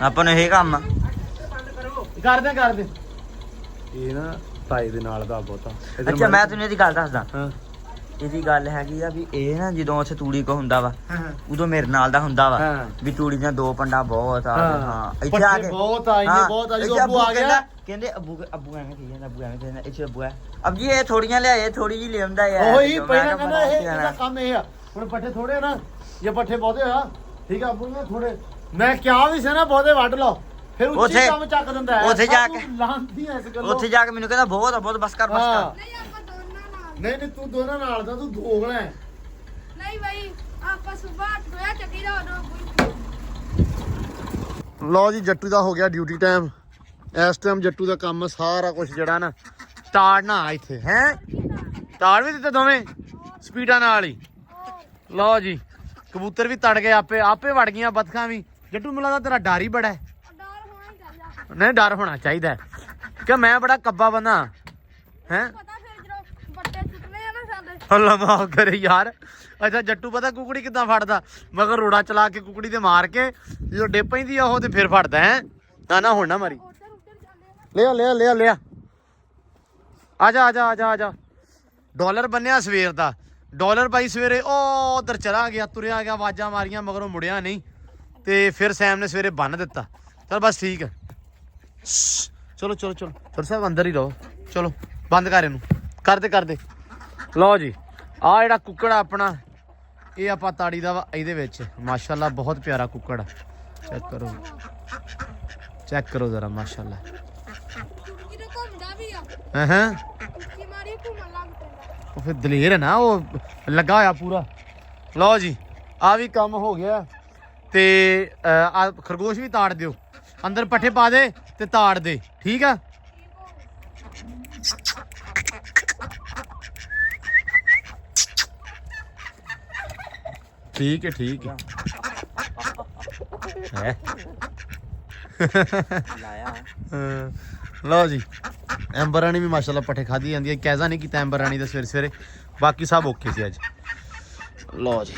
ਆਪਾਂ ਨੂੰ ਇਹ ਕੰਮ ਆ। ਕਰਦੇ ਇਹ ਨਾ ਤਾਏ ਦੇ ਨਾਲ ਦਾ ਬਹੁਤਾ। ਅੱਛਾ ਮੈਂ ਤੈਨੂੰ ਇਹਦੀ ਗੱਲ ਦੱਸਦਾ। ਹਾਂ, ਇਹਦੀ ਗੱਲ ਹੈਗੀ ਆ ਵੀ ਇਹ ਨਾ ਜਦੋਂ ਉੱਥੇ ਤੂੜੀ ਕੋ ਹੁੰਦਾ ਵਾ, ਹਾਂ, ਉਦੋਂ ਮੇਰੇ ਨਾਲ ਦਾ ਹੁੰਦਾ ਵਾ ਹਾਂ। ਵੀ ਤੂੜੀ ਦੀਆਂ 2 ਪੰਡਾ ਬਹੁਤ ਆ। ਹਾਂ। ਹਾਂ ਇੱਥੇ ਆ ਕੇ ਬਹੁਤ ਆ, ਇਹਨੇ ਹਾਂ, ਬਹੁਤ ਆ। ਇੱਥੇ ਜਦੋਂ ਅੱਬੂ ਆ ਗਿਆ ਕਹਿੰਦੇ ਅੱਬੂ ਐਵੇਂ ਕਹੀ ਜਾਂਦਾ, ਅੱਬੂ ਐਵੇਂ ਕਹਿੰਦਾ, ਇੱਥੇ ਅੱਬੂ ਹੈ ਅਬ ਜੀ ਇਹ ਥੋੜੀਆਂ ਲਿਆਏ, ਥੋੜੀ ਜੀ ਲਿਆਉਂਦਾ ਯਾਰ। ਉਹੀ ਪਹਿਲਾਂ ਕਹਿੰਦਾ ਇਹਦਾ ਕੰਮ ਇਹ ਆ। ਹੁਣ ਪੱਠੇ ਥੋੜੇ ਆ ਨਾ, ਜੇ ਪੱਠੇ ਬਹੁਤੇ ਆ ਠੀਕ ਆ, ਅੱਬੂ ਨੇ ਥੋੜੇ, ਮੈਂ ਕਿਹਾ ਵੀ ਸੀ ਨਾ ਬਹੁਤੇ ਵੱਢ ਲਓ, ਫਿਰ ਉੱਚੀ ਕੰਮ ਚੱਕ ਦਿੰਦਾ ਹੈ। ਉੱਥੇ ਜਾ ਕੇ ਲਾਂਦੀ ਐ ਇਸ ਗੱਲੋਂ। ਉੱਥੇ ਜਾ ਕੇ ਮੈਨੂੰ ਕਹਿੰਦਾ ਬਹੁਤ ਆ ਬਹੁਤ, ਬਸ ਕਰ ਨਹੀਂ ਆਪਾਂ ਦੋਨਾਂ ਨਾਲ ਨਹੀਂ ਤੂੰ ਦੋਨਾਂ ਨਾਲ ਦਾ, ਤੂੰ ਦੋਗਲਾ ਹੈ। ਨਹੀਂ ਬਈ, ਆਪਾਂ ਸਵੇਰ 8 ਵਜੇ ਚੱਕੀ ਦਾ ਲਓ ਜੀ, ਜੱਟੂ ਦਾ ਹੋ ਗਿਆ ਡਿਊਟੀ ਟਾਈਮ। ਇਸ ਟਾਈਮ ਜੱਟੂ ਦਾ ਕੰਮ ਸਾਰਾ ਕੁਝ ਜਿਹੜਾ ਨਾ ਤਾੜਨਾ ਇੱਥੇ ਹੈ। ਤਾੜ ਵੀ ਦਿੱਤੇ ਦੋਵੇਂ ਸਪੀਡਾਂ ਨਾਲ ਹੀ। ਲਓ ਜੀ, ਕਬੂਤਰ ਵੀ ਤੜ ਗਏ ਆਪੇ ਵੜ ਗਈਆਂ ਬਤਖਾਂ ਵੀ। ਜੱਟੂ ਮੈਨੂੰ ਲੱਗਦਾ ਤੇਰਾ ਡਰ ਹੀ ਬੜਾ ਹੈ। ਡਰ ਹੋਣਾ ਹੀ ਚਾਹੀਦਾ। ਨਹੀਂ ਡਰ ਹੋਣਾ ਚਾਹੀਦਾ ਕਿ ਮੈਂ ਬੜਾ ਕੱਬਾ ਬੰਦਾ ਹੈ। ਪਤਾ ਫਿਰ ਜਦੋਂ ਬੱਟੇ ਸੁੱਟਨੇ ਆ ਨਾ ਸਾਡੇ। ਅੱਲਾ ਮਾਫ ਕਰੇ ਯਾਰ। ਅੱਛਾ ਜੱਟੂ ਪਤਾ ਕੁਕੜੀ ਕਿੱਦਾਂ ਫੜਦਾ? ਮਗਰ ਰੋੜਾ ਚਲਾ ਕੇ ਕੁਕੜੀ ਤੇ ਮਾਰ ਕੇ ਜਦੋਂ ਡਿੱਪ ਪੈਂਦੀ ਆ ਉਹ ਤੇ ਫਿਰ ਫੜਦਾ ਹੈ। ਨਾ ਹੁਣ ਨਾ ਮਾਰੀ। ਉੱਧਰ ਜਾਂਦੇ ਆ। ਲਿਆ ਆਜਾ ਡਾਲਰ ਬੰਨਿਆ ਸਵੇਰ ਦਾ। ਡਾਲਰ ਬਾਈ ਸਵੇਰੇ ਉਹ ਉਧਰ ਚਲਾ ਗਿਆ, ਤੁਰਿਆ ਗਿਆ, ਆਵਾਜ਼ਾਂ ਮਾਰੀਆਂ ਮਗਰੋਂ ਮੁੜਿਆ ਨਹੀਂ ਤੇ ਫਿਰ ਸੈਮ ਨੇ ਸਵੇਰੇ ਬੰਨ ਦਿੱਤਾ। ਚਲ ਬਸ ਠੀਕ ਹੈ। ਚਲੋ ਸਰ ਸਾਹਿਬ ਅੰਦਰ ਹੀ ਰਹੋ। ਚਲੋ ਬੰਦ ਕਰ ਇਹਨੂੰ। ਕਰਦੇ ਲਓ ਜੀ ਆ ਜਿਹੜਾ ਕੁੱਕੜ ਆਪਣਾ ਇਹ ਆਪਾਂ ਤਾੜੀ ਦਾ ਵਾ ਇਹਦੇ ਵਿੱਚ ਮਾਸ਼ਾਅੱਲਾ ਬਹੁਤ ਪਿਆਰਾ ਕੁੱਕੜ। ਚੈੱਕ ਕਰੋ ਜ਼ਰਾ ਮਾਸ਼ਾਅੱਲਾ। ਕਿਤੇ ਘੁੰਮਦਾ ਵੀ ਆ। ਹਾਂ ਕੀ ਮਾਰੀ ਘੁੰਮਣ ਲੱਗ ਪੈਂਦਾ। ਉਹ ਫਿਰ ਦਲੇਰ ਹੈ ਨਾ, ਉਹ ਲੱਗਾ ਹੋਇਆ ਪੂਰਾ। ਲਓ ਜੀ ਆ ਵੀ ਕੰਮ ਹੋ ਗਿਆ ਤੇ ਆ ਖਰਗੋਸ਼ ਵੀ ਤਾੜ ਦਿਓ। ਅੰਦਰ ਪੱਠੇ ਪਾ ਦੇ ਤੇ ਤਾੜ ਦੇ, ਠੀਕ ਆ। ਠੀਕ ਹੈ ਲਾਇਆ ਲਓ ਜੀ ਐਂਬਰ ਰਾਣੀ ਵੀ ਮਾਸ਼ਾਅੱਲਾ ਪੱਠੇ ਖਾਧੀ ਜਾਂਦੀ ਹੈ। ਕੈਜ਼ਾ ਨਹੀਂ ਕੀਤਾ ਐਂਬਰ ਰਾਣੀ ਦਾ ਸਵੇਰੇ ਬਾਕੀ ਸਭ ਓਕੇ ਸੀ ਅੱਜ। ਲਓ ਜੀ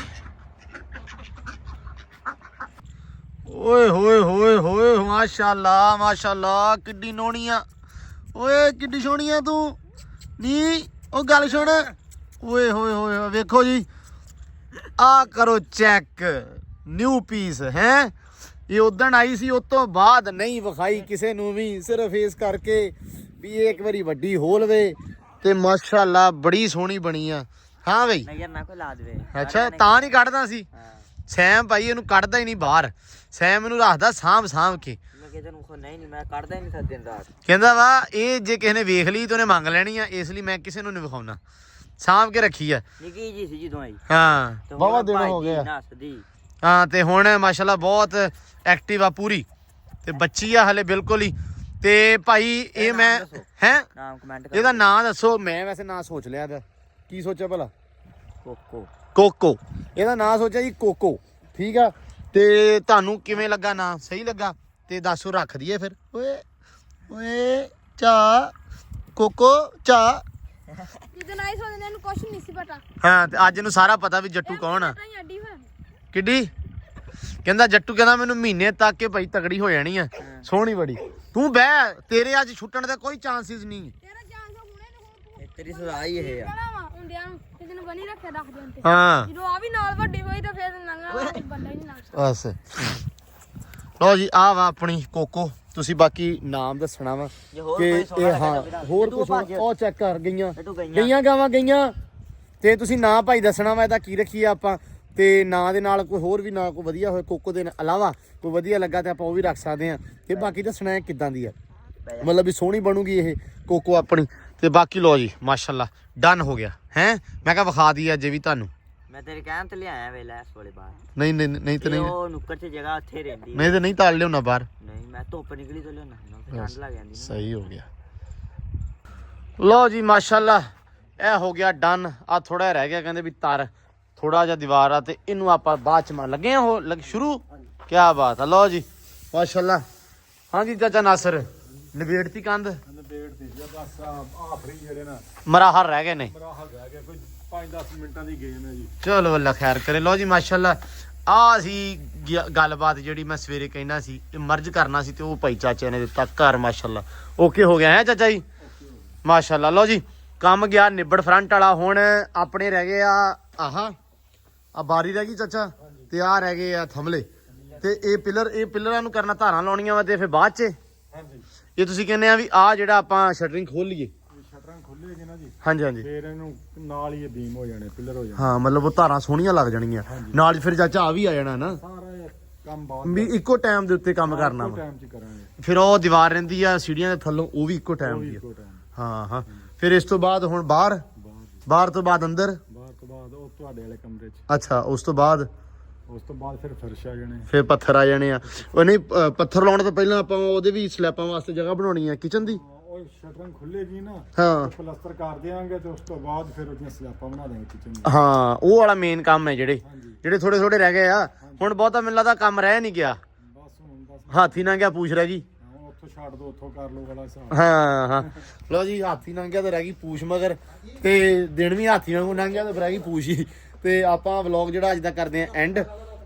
ਓਏ ਹੋਏ ਮਾਸ਼ਾਅੱਲਾ ਕਿੱਡੀ ਨੋਣੀ ਆ। ਓਏ ਕਿੱਡੀ ਸੋਹਣੀ ਆ ਤੂੰ ਨੀ। ਉਹ ਗੱਲ ਸੁਣ। ਓਏ ਵੇਖੋ ਜੀ ਆ ਕਰੋ ਚੈੱਕ ਨਿਊ ਪੀਸ ਹੈ। ਇਹ ਉਦਣ ਆਈ ਸੀ, ਉਸ ਤੋਂ ਬਾਅਦ ਨਹੀਂ ਵਿਖਾਈ ਕਿਸੇ ਨੂੰ ਵੀ, ਸਿਰਫ ਇਸ ਕਰਕੇ ਵੀ ਇਹ ਇੱਕ ਵਾਰੀ ਵੱਡੀ ਹੋ ਲਵੇ ਤੇ ਮਾਸ਼ਾਅੱਲਾ ਬੜੀ ਸੋਹਣੀ ਬਣੀ ਆ। ਹਾਂ ਬਈ ਨਜ਼ਰ ਨਾ ਕੋਈ ਲਾ ਦੇਵੇ। ਅੱਛਾ ਤਾਂ ਨਹੀਂ ਕੱਢਦਾ ਸੀ ਸੈਮ ਭਾਈ, ਇਹਨੂੰ ਕੱਢਦਾ ਹੀ ਨਹੀਂ ਬਾਹਰ। ਸੈਮ ਇਹਨੂੰ ਰੱਖਦਾ ਸਾਂਭ ਕੇ। ਮੈਂ ਕਿਤੇ ਨੂੰ ਨਹੀਂ ਮੈਂ ਕੱਢਦਾ ਹੀ ਨਹੀਂ ਸੱਤ ਦਿਨ ਰਾਤ। ਕਹਿੰਦਾ ਵਾ ਇਹ ਜੇ ਕਿਸੇ ਨੇ ਵੇਖ ਲਈ ਤਾਂ ਉਹਨੇ ਮੰਗ ਲੈਣੀ ਆ, ਇਸ ਲਈ ਮੈਂ ਕਿਸੇ ਨੂੰ ਨਹੀਂ ਵਿਖਾਉਣਾ, ਸਾਂਭ ਕੇ ਰੱਖੀ ਆ। ਨਿੱਕੀ ਜੀ ਸੀ ਜਦੋਂ ਆਈ। ਹਾਂ ਬਹੁਤ ਦਿਨ ਹੋ ਗਏ ਆ। ਨੱਸਦੀ। ਹਾਂ ਤੇ ਹੁਣ ਮਾਸ਼ਾਅੱਲਾ ਬਹੁਤ ਐਕਟਿਵ ਆ ਪੂਰੀ ਤੇ ਬੱਚੀ ਆ ਹਲੇ ਬਿਲਕੁਲ ਹੀ। ਤੇ ਭਾਈ ਇਹ ਮੈਂ ਹੈ ਨਾਮ ਕਮੈਂਟ ਕਰ। ਇਹਦਾ ਨਾਂ ਦੱਸੋ। ਮੈਂ ਵੈਸੇ ਨਾਂ ਸੋਚ ਲਿਆ ਦਾ। ਕੀ ਸੋਚਿਆ ਭਲਾ? ਕੋਕੋ। ਇਹਦਾ ਨਾਂ ਸੋਚਿਆ ਜੀ ਕੋਕੋ, ਠੀਕ ਆ। ਤੇ ਤੁਹਾਨੂੰ ਕਿਵੇਂ ਲੱਗਾ ਨਾਂ? ਸਹੀ ਲੱਗਾ ਤੇ ਦੱਸੋ ਰੱਖ ਦਈਏ ਫਿਰ। ਓਏ ਚਾ ਕੋਕੋ ਚਾ। ਜਦੋਂ ਨਾਈ ਸੋਚਦੇ ਇਹਨੂੰ ਕੁਛ ਨਹੀਂ ਸੀ ਪਤਾ। ਹਾਂ ਤੇ ਅੱਜ ਇਹਨੂੰ ਸਾਰਾ ਪਤਾ ਵੀ ਜੱਟੂ ਕੌਣ ਆ। ਅੱਡੀ ਹੋਇਆ ਕਿੱਡੀ ਕਹਿੰਦਾ ਜੱਟੂ ਕਹਿੰਦਾ ਮੈਨੂੰ ਮਹੀਨੇ ਤੱਕ ਕੇ ਭਾਈ ਤਗੜੀ ਹੋ ਜਾਣੀ ਆ, ਸੋਹਣੀ ਬੜੀ। ਤੂੰ ਬਹਿ, ਤੇਰੇ ਅੱਜ ਛੁੱਟਣ ਦਾ ਕੋਈ ਚਾਂਸਿਸ ਨਹੀਂ। ਤੇਰਾ ਜਾਨ ਸੋ ਹੁਣੇ ਨੂੰ ਤੇਰੀ ਸਜ਼ਾ ਹੀ ਇਹ ਆ। ਕਿਹੜਾ ਵਾ ਹੁੰਦਿਆਂ ਨੂੰ ਕਿਸੇ ਨੂੰ ਬਣੀ ਰੱਖਿਆ ਰੱਖ ਦਿੰਦੇ। ਹਾਂ ਜਦੋਂ ਆ ਵੀ ਨਾਲ ਵੱਡੀ ਹੋਈ ਤਾਂ ਫੇਰ ਨੰਗਾ ਬੰਦਾ ਹੀ ਨਹੀਂ ਲੱਗ ਬਸ ਲਓ ਜੀ ਆ ਵਾ ਆਪਣੀ ਕੋਕੋ। ਤੁਸੀਂ ਬਾਕੀ ਨਾਮ ਦੱਸਣਾ ਵਾ ਜੇ ਹੋਰ ਕਿ ਕੋਈ ਸੋਹਣਾ ਇਹ ਹਾਂ ਲੱਗਦਾ ਹੋਰ ਤੂੰ ਕੁਝ ਭੱਜ। ਉਹ ਚੈੱਕ ਕਰ ਗਈਆਂ ਇਹ ਤੂੰ ਗਈਆਂ। ਗਈਆਂ ਗਾਵਾਂ ਗਈਆਂ ਤੇ ਤੁਸੀਂ ਨਾਂ ਭਾਈ ਦੱਸਣਾ ਵਾ ਇਹਦਾ ਕੀ ਰੱਖੀਏ ਆਪਾਂ। ਤੇ ਨਾਂ ਦੇ ਨਾਲ ਕੋਈ ਹੋਰ ਵੀ ਨਾਂ ਕੋਈ ਵਧੀਆ ਹੋਏ ਕੋਕੋ ਦੇ ਇਲਾਵਾ ਕੋਈ ਵਧੀਆ ਲੱਗਾ ਤੇ ਆਪਾਂ ਉਹ ਵੀ ਰੱਖ ਸਕਦੇ ਆ। ਤੇ ਬਾਕੀ ਦੱਸਣਾ ਹੈ ਕਿੱਦਾਂ ਦੀ ਆ, ਮਤਲਬ ਵੀ ਸੋਹਣੀ ਬਣੂਗੀ ਇਹ ਕੋਕੋ ਆਪਣੀ। ਤੇ ਬਾਕੀ ਲਓ ਜੀ ਮਾਸ਼ਾਅੱਲਾ ਡਨ ਹੋ ਗਿਆ ਹੈ। ਮੈਂ ਕਿਹਾ ਵਿਖਾ ਦਈਏ ਅੱਜ ਵੀ ਤੁਹਾਨੂੰ। ਮੈਂ ਤੇਰੇ ਕਹਿਣ ਤੇ ਲਿਆਇਆ ਵੇਲਾ ਇਸ ਵੇਲੇ ਬਾਹਰ। ਨਹੀਂ ਤੇ ਨਹੀਂ ਉਹ ਨੁੱਕਰ 'ਚ ਜਗ੍ਹਾ ਉੱਥੇ ਰਹਿੰਦੀ। ਨਹੀਂ ਤੇ ਨਹੀਂ ਤਾਲ ਲਿਆਉਣਾ ਬਾਹਰ। ਨਹੀਂ ਮੈਂ ਧੁੱਪ ਨਿਕਲੀ ਤੋਂ ਲਿਆਉਣਾ ਠੰਡ ਲੱਗ ਜਾਂਦੀ ਨਾ। ਸਹੀ ਹੋ ਗਿਆ। ਲਓ ਜੀ ਮਾਸ਼ਾਅੱਲਾ ਇਹ ਹੋ ਗਿਆ ਡਨ। ਆ ਥੋੜਾ ਰਹਿ ਗਿਆ ਕਹਿੰਦੇ ਵੀ ਤਰ ਥੋੜਾ ਜਿਹਾ ਦੀਵਾਰ ਆ ਤੇ ਇਹਨੂੰ ਆਪਾਂ ਬਾਅਦ ਚ ਲੱਗੇ ਹੋ ਸ਼ੁਰੂ। ਕੀ ਬਾਤ ਆ। ਲਓ ਜੀ ਮਾਸ਼ਾਅੱਲਾ। ਹਾਂਜੀ ਚਾਚਾ ਨਾਸਰ ਨਿਬੇੜਤੀ ਕੰਧ ਨਿਬੇੜਤੀ ਜਾਂ ਬਸ ਆਖਰੀ ਜਿਹੜੇ ਨਾ ਮਰਾਹਲ ਰਹਿ ਗਏ ਨੇ। ਮਰਾਹਲ ਰਹਿ ਗਿਆ, ਕੋਈ 5-10 ਮਿੰਟਾਂ ਦੀ ਗੇਮ ਹੈ ਜੀ। ਚਲੋ ਅੱਲਾ ਖੈਰ ਕਰੇ। ਲਓ ਜੀ ਮਾਸ਼ਾਅੱਲਾ ਆ ਸੀ ਗੱਲਬਾਤ ਜਿਹੜੀ ਮੈਂ ਸਵੇਰੇ ਕਹਿਣਾ ਸੀ, ਇਹ ਮਰਜ ਕਰਨਾ ਸੀ ਤੇ ਉਹ ਭਾਈ ਚਾਚੇ ਨੇ ਦਿੱਤਾ ਘਰ ਮਾਸ਼ਾਅੱਲਾ ਓਕੇ ਹੋ ਗਿਆ ਹੈ ਚਾਚਾ ਜੀ ਮਾਸ਼ਾਅੱਲਾ। ਲਓ ਜੀ ਕੰਮ ਗਿਆ ਨਿਬੜ ਫਰੰਟ ਵਾਲਾ। ਹੁਣ ਆਪਣੇ ਰਹਿ ਗਏ ਆ ਬਾਰੀ ਰਹਿ ਗਈ ਚਾਚਾ ਤੇ ਆ ਰਹਿ ਗਏ ਆ ਥੰਮਲੇ ਤੇ ਇਹ ਪਿਲਰਾਂ ਨੂੰ ਕਰਨਾ ਧਾਰਾਂ ਲਾਉਣੀਆਂ ਵਾ ਤੇ ਫਿਰ ਬਾਅਦ ਚ ਇਹ ਤੁਸੀਂ ਕਹਿੰਦੇ ਆ ਵੀ ਆ ਜਿਹੜਾ ਆਪਾਂ ਸ਼ਟਰਿੰਗ ਖੋਲ ਲਈਏ। ਸ਼ਟਰਾਂ ਖੁੱਲੇਗੀ ਨਾ ਜੀ, ਹਾਂਜੀ ਫੇਰ ਇਹਨੂੰ ਨਾਲ ਹੀ ਇਹ ਬੀਮ ਹੋ ਜਾਣੇ, ਪਿਲਰ ਹੋ ਜਾਣੇ। ਹਾਂ ਮਤਲਬ ਉਹ ਧਾਰਾਂ ਸੋਹਣੀਆਂ ਲੱਗ ਜਾਣਗੀਆਂ ਨਾਲ। ਫਿਰ ਚਾਚਾ ਆ ਵੀ ਆ ਜਾਣਾ ਨਾ, ਸਾਰਾ ਇਹ ਕੰਮ ਬਹੁਤ ਵੀ ਇੱਕੋ ਟਾਈਮ ਦੇ ਉੱਤੇ ਕੰਮ ਕਰਨਾ ਵਾ। ਟਾਈਮ 'ਚ ਕਰਾਂਗੇ। ਫਿਰ ਉਹ ਦੀਵਾਰ ਰਹਿੰਦੀ ਆ ਸੀੜੀਆਂ ਦੇ ਥੱਲੋਂ, ਉਹ ਵੀ ਇੱਕੋ ਟਾਈਮ ਦੀ ਆ। ਇੱਕੋ ਟਾਈਮ ਹਾਂ ਫਿਰ ਇਸ ਤੋਂ ਬਾਅਦ ਹੁਣ ਬਾਹਰ ਤੋਂ ਬਾਅਦ ਅੰਦਰ। ਬਾਹਰ ਤੋਂ ਬਾਅਦ ਉਹ ਤੁਹਾਡੇ ਵਾਲੇ ਕਮਰੇ 'ਚ, ਅੱਛਾ ਉਸ ਤੋਂ ਬਾਅਦ ਫਿਰ ਫਰਸ਼ ਆ ਜਾਣੇ, ਫਿਰ ਪੱਥਰ ਆ ਜਾਣੇ ਆ। ਉਹ ਨਹੀਂ ਪੱਥਰ ਲਾਉਣ ਤੋਂ ਪਹਿਲਾਂ ਆਪਾਂ ਉਹਦੇ ਵੀ ਸਲੈਬਾਂ ਵਾਸਤੇ ਜਗ੍ਹਾ ਬਣਾਉਣੀ ਆ ਕਿਚਨ ਦੀ। ਉਹ ਜਦੋਂ ਸ਼ਟਰਿੰਗ ਖੁੱਲੇਗੀ ਨਾ ਹਾਂ ਪਲਸਤਰ ਕਰ ਦਿਆਂਗੇ ਤੇ ਉਸ ਤੋਂ ਬਾਅਦ ਫਿਰ ਉਹਦੀਆਂ ਸਲੈਬਾਂ ਬਣਾ ਦੇਵਾਂਗੇ ਕਿਚਨ ਦੀਆਂ। ਹਾਂ ਉਹ ਵਾਲਾ ਮੇਨ ਕੰਮ ਹੈ ਜਿਹੜੇ ਹਾਂਜੀ ਥੋੜੇ ਥੋੜੇ ਰਹਿ ਗਏ ਆ। ਹੁਣ ਬਹੁਤਾ ਮੈਨੂੰ ਲੱਗਦਾ ਕੰਮ ਰਹਿ ਨਹੀਂ ਗਿਆ, ਬਸ ਹਾਥੀ ਨਾ ਗਿਆ ਪੂਛ ਰਹਿ ਗਈ। ਹੁਣ ਉੱਥੋਂ ਛੱਡ ਦੋ ਉੱਥੋਂ ਕਰ ਲਓ ਵਾਲਾ ਹਿਸਾਬ। ਹਾਂ ਹਾਂ ਲਓ ਜੀ, ਹਾਥੀ ਲੰਘ ਗਿਆ ਤੇ ਰਹਿ ਗਈ ਪੂਛ ਮਗਰ, ਤੇ ਦਿਨ ਵੀ ਹਾਥੀ ਵਾਂਗੂ ਲੰਘ ਗਿਆ ਤੇ ਰਹਿ ਗਈ ਪੂਛ ਹੀ। ਤੇ ਆਪਾਂ ਵਲੌਗ ਜਿਹੜਾ ਅੱਜ ਦਾ ਕਰਦੇ ਆਂ ਐਂਡ,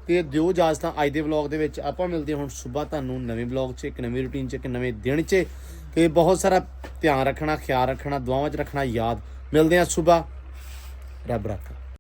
ਤੇ ਦਿਓ ਇਜਾਜ਼ਤ ਤਾਂ ਅੱਜ ਦੇ ਵਲੌਗ ਦੇ ਵਿੱਚ। ਆਪਾਂ ਮਿਲਦੇ ਹੁਣ ਸਵੇਰ ਤੁਹਾਨੂੰ ਨਵੇਂ ਵਲੌਗ 'ਚ, ਇੱਕ ਨਵੀਂ ਰੂਟੀਨ 'ਚ, ਇੱਕ ਨਵੇਂ ਦਿਨ 'ਚ। ਤੇ ਬਹੁਤ ਸਾਰਾ ਧਿਆਨ ਰੱਖਣਾ, ਖਿਆਲ ਰੱਖਣਾ, ਦੁਆਵਾਂ 'ਚ ਰੱਖਣਾ ਯਾਦ। ਮਿਲਦੇ ਆਂ ਸਵੇਰ, ਰੱਬ ਰੱਖਾ।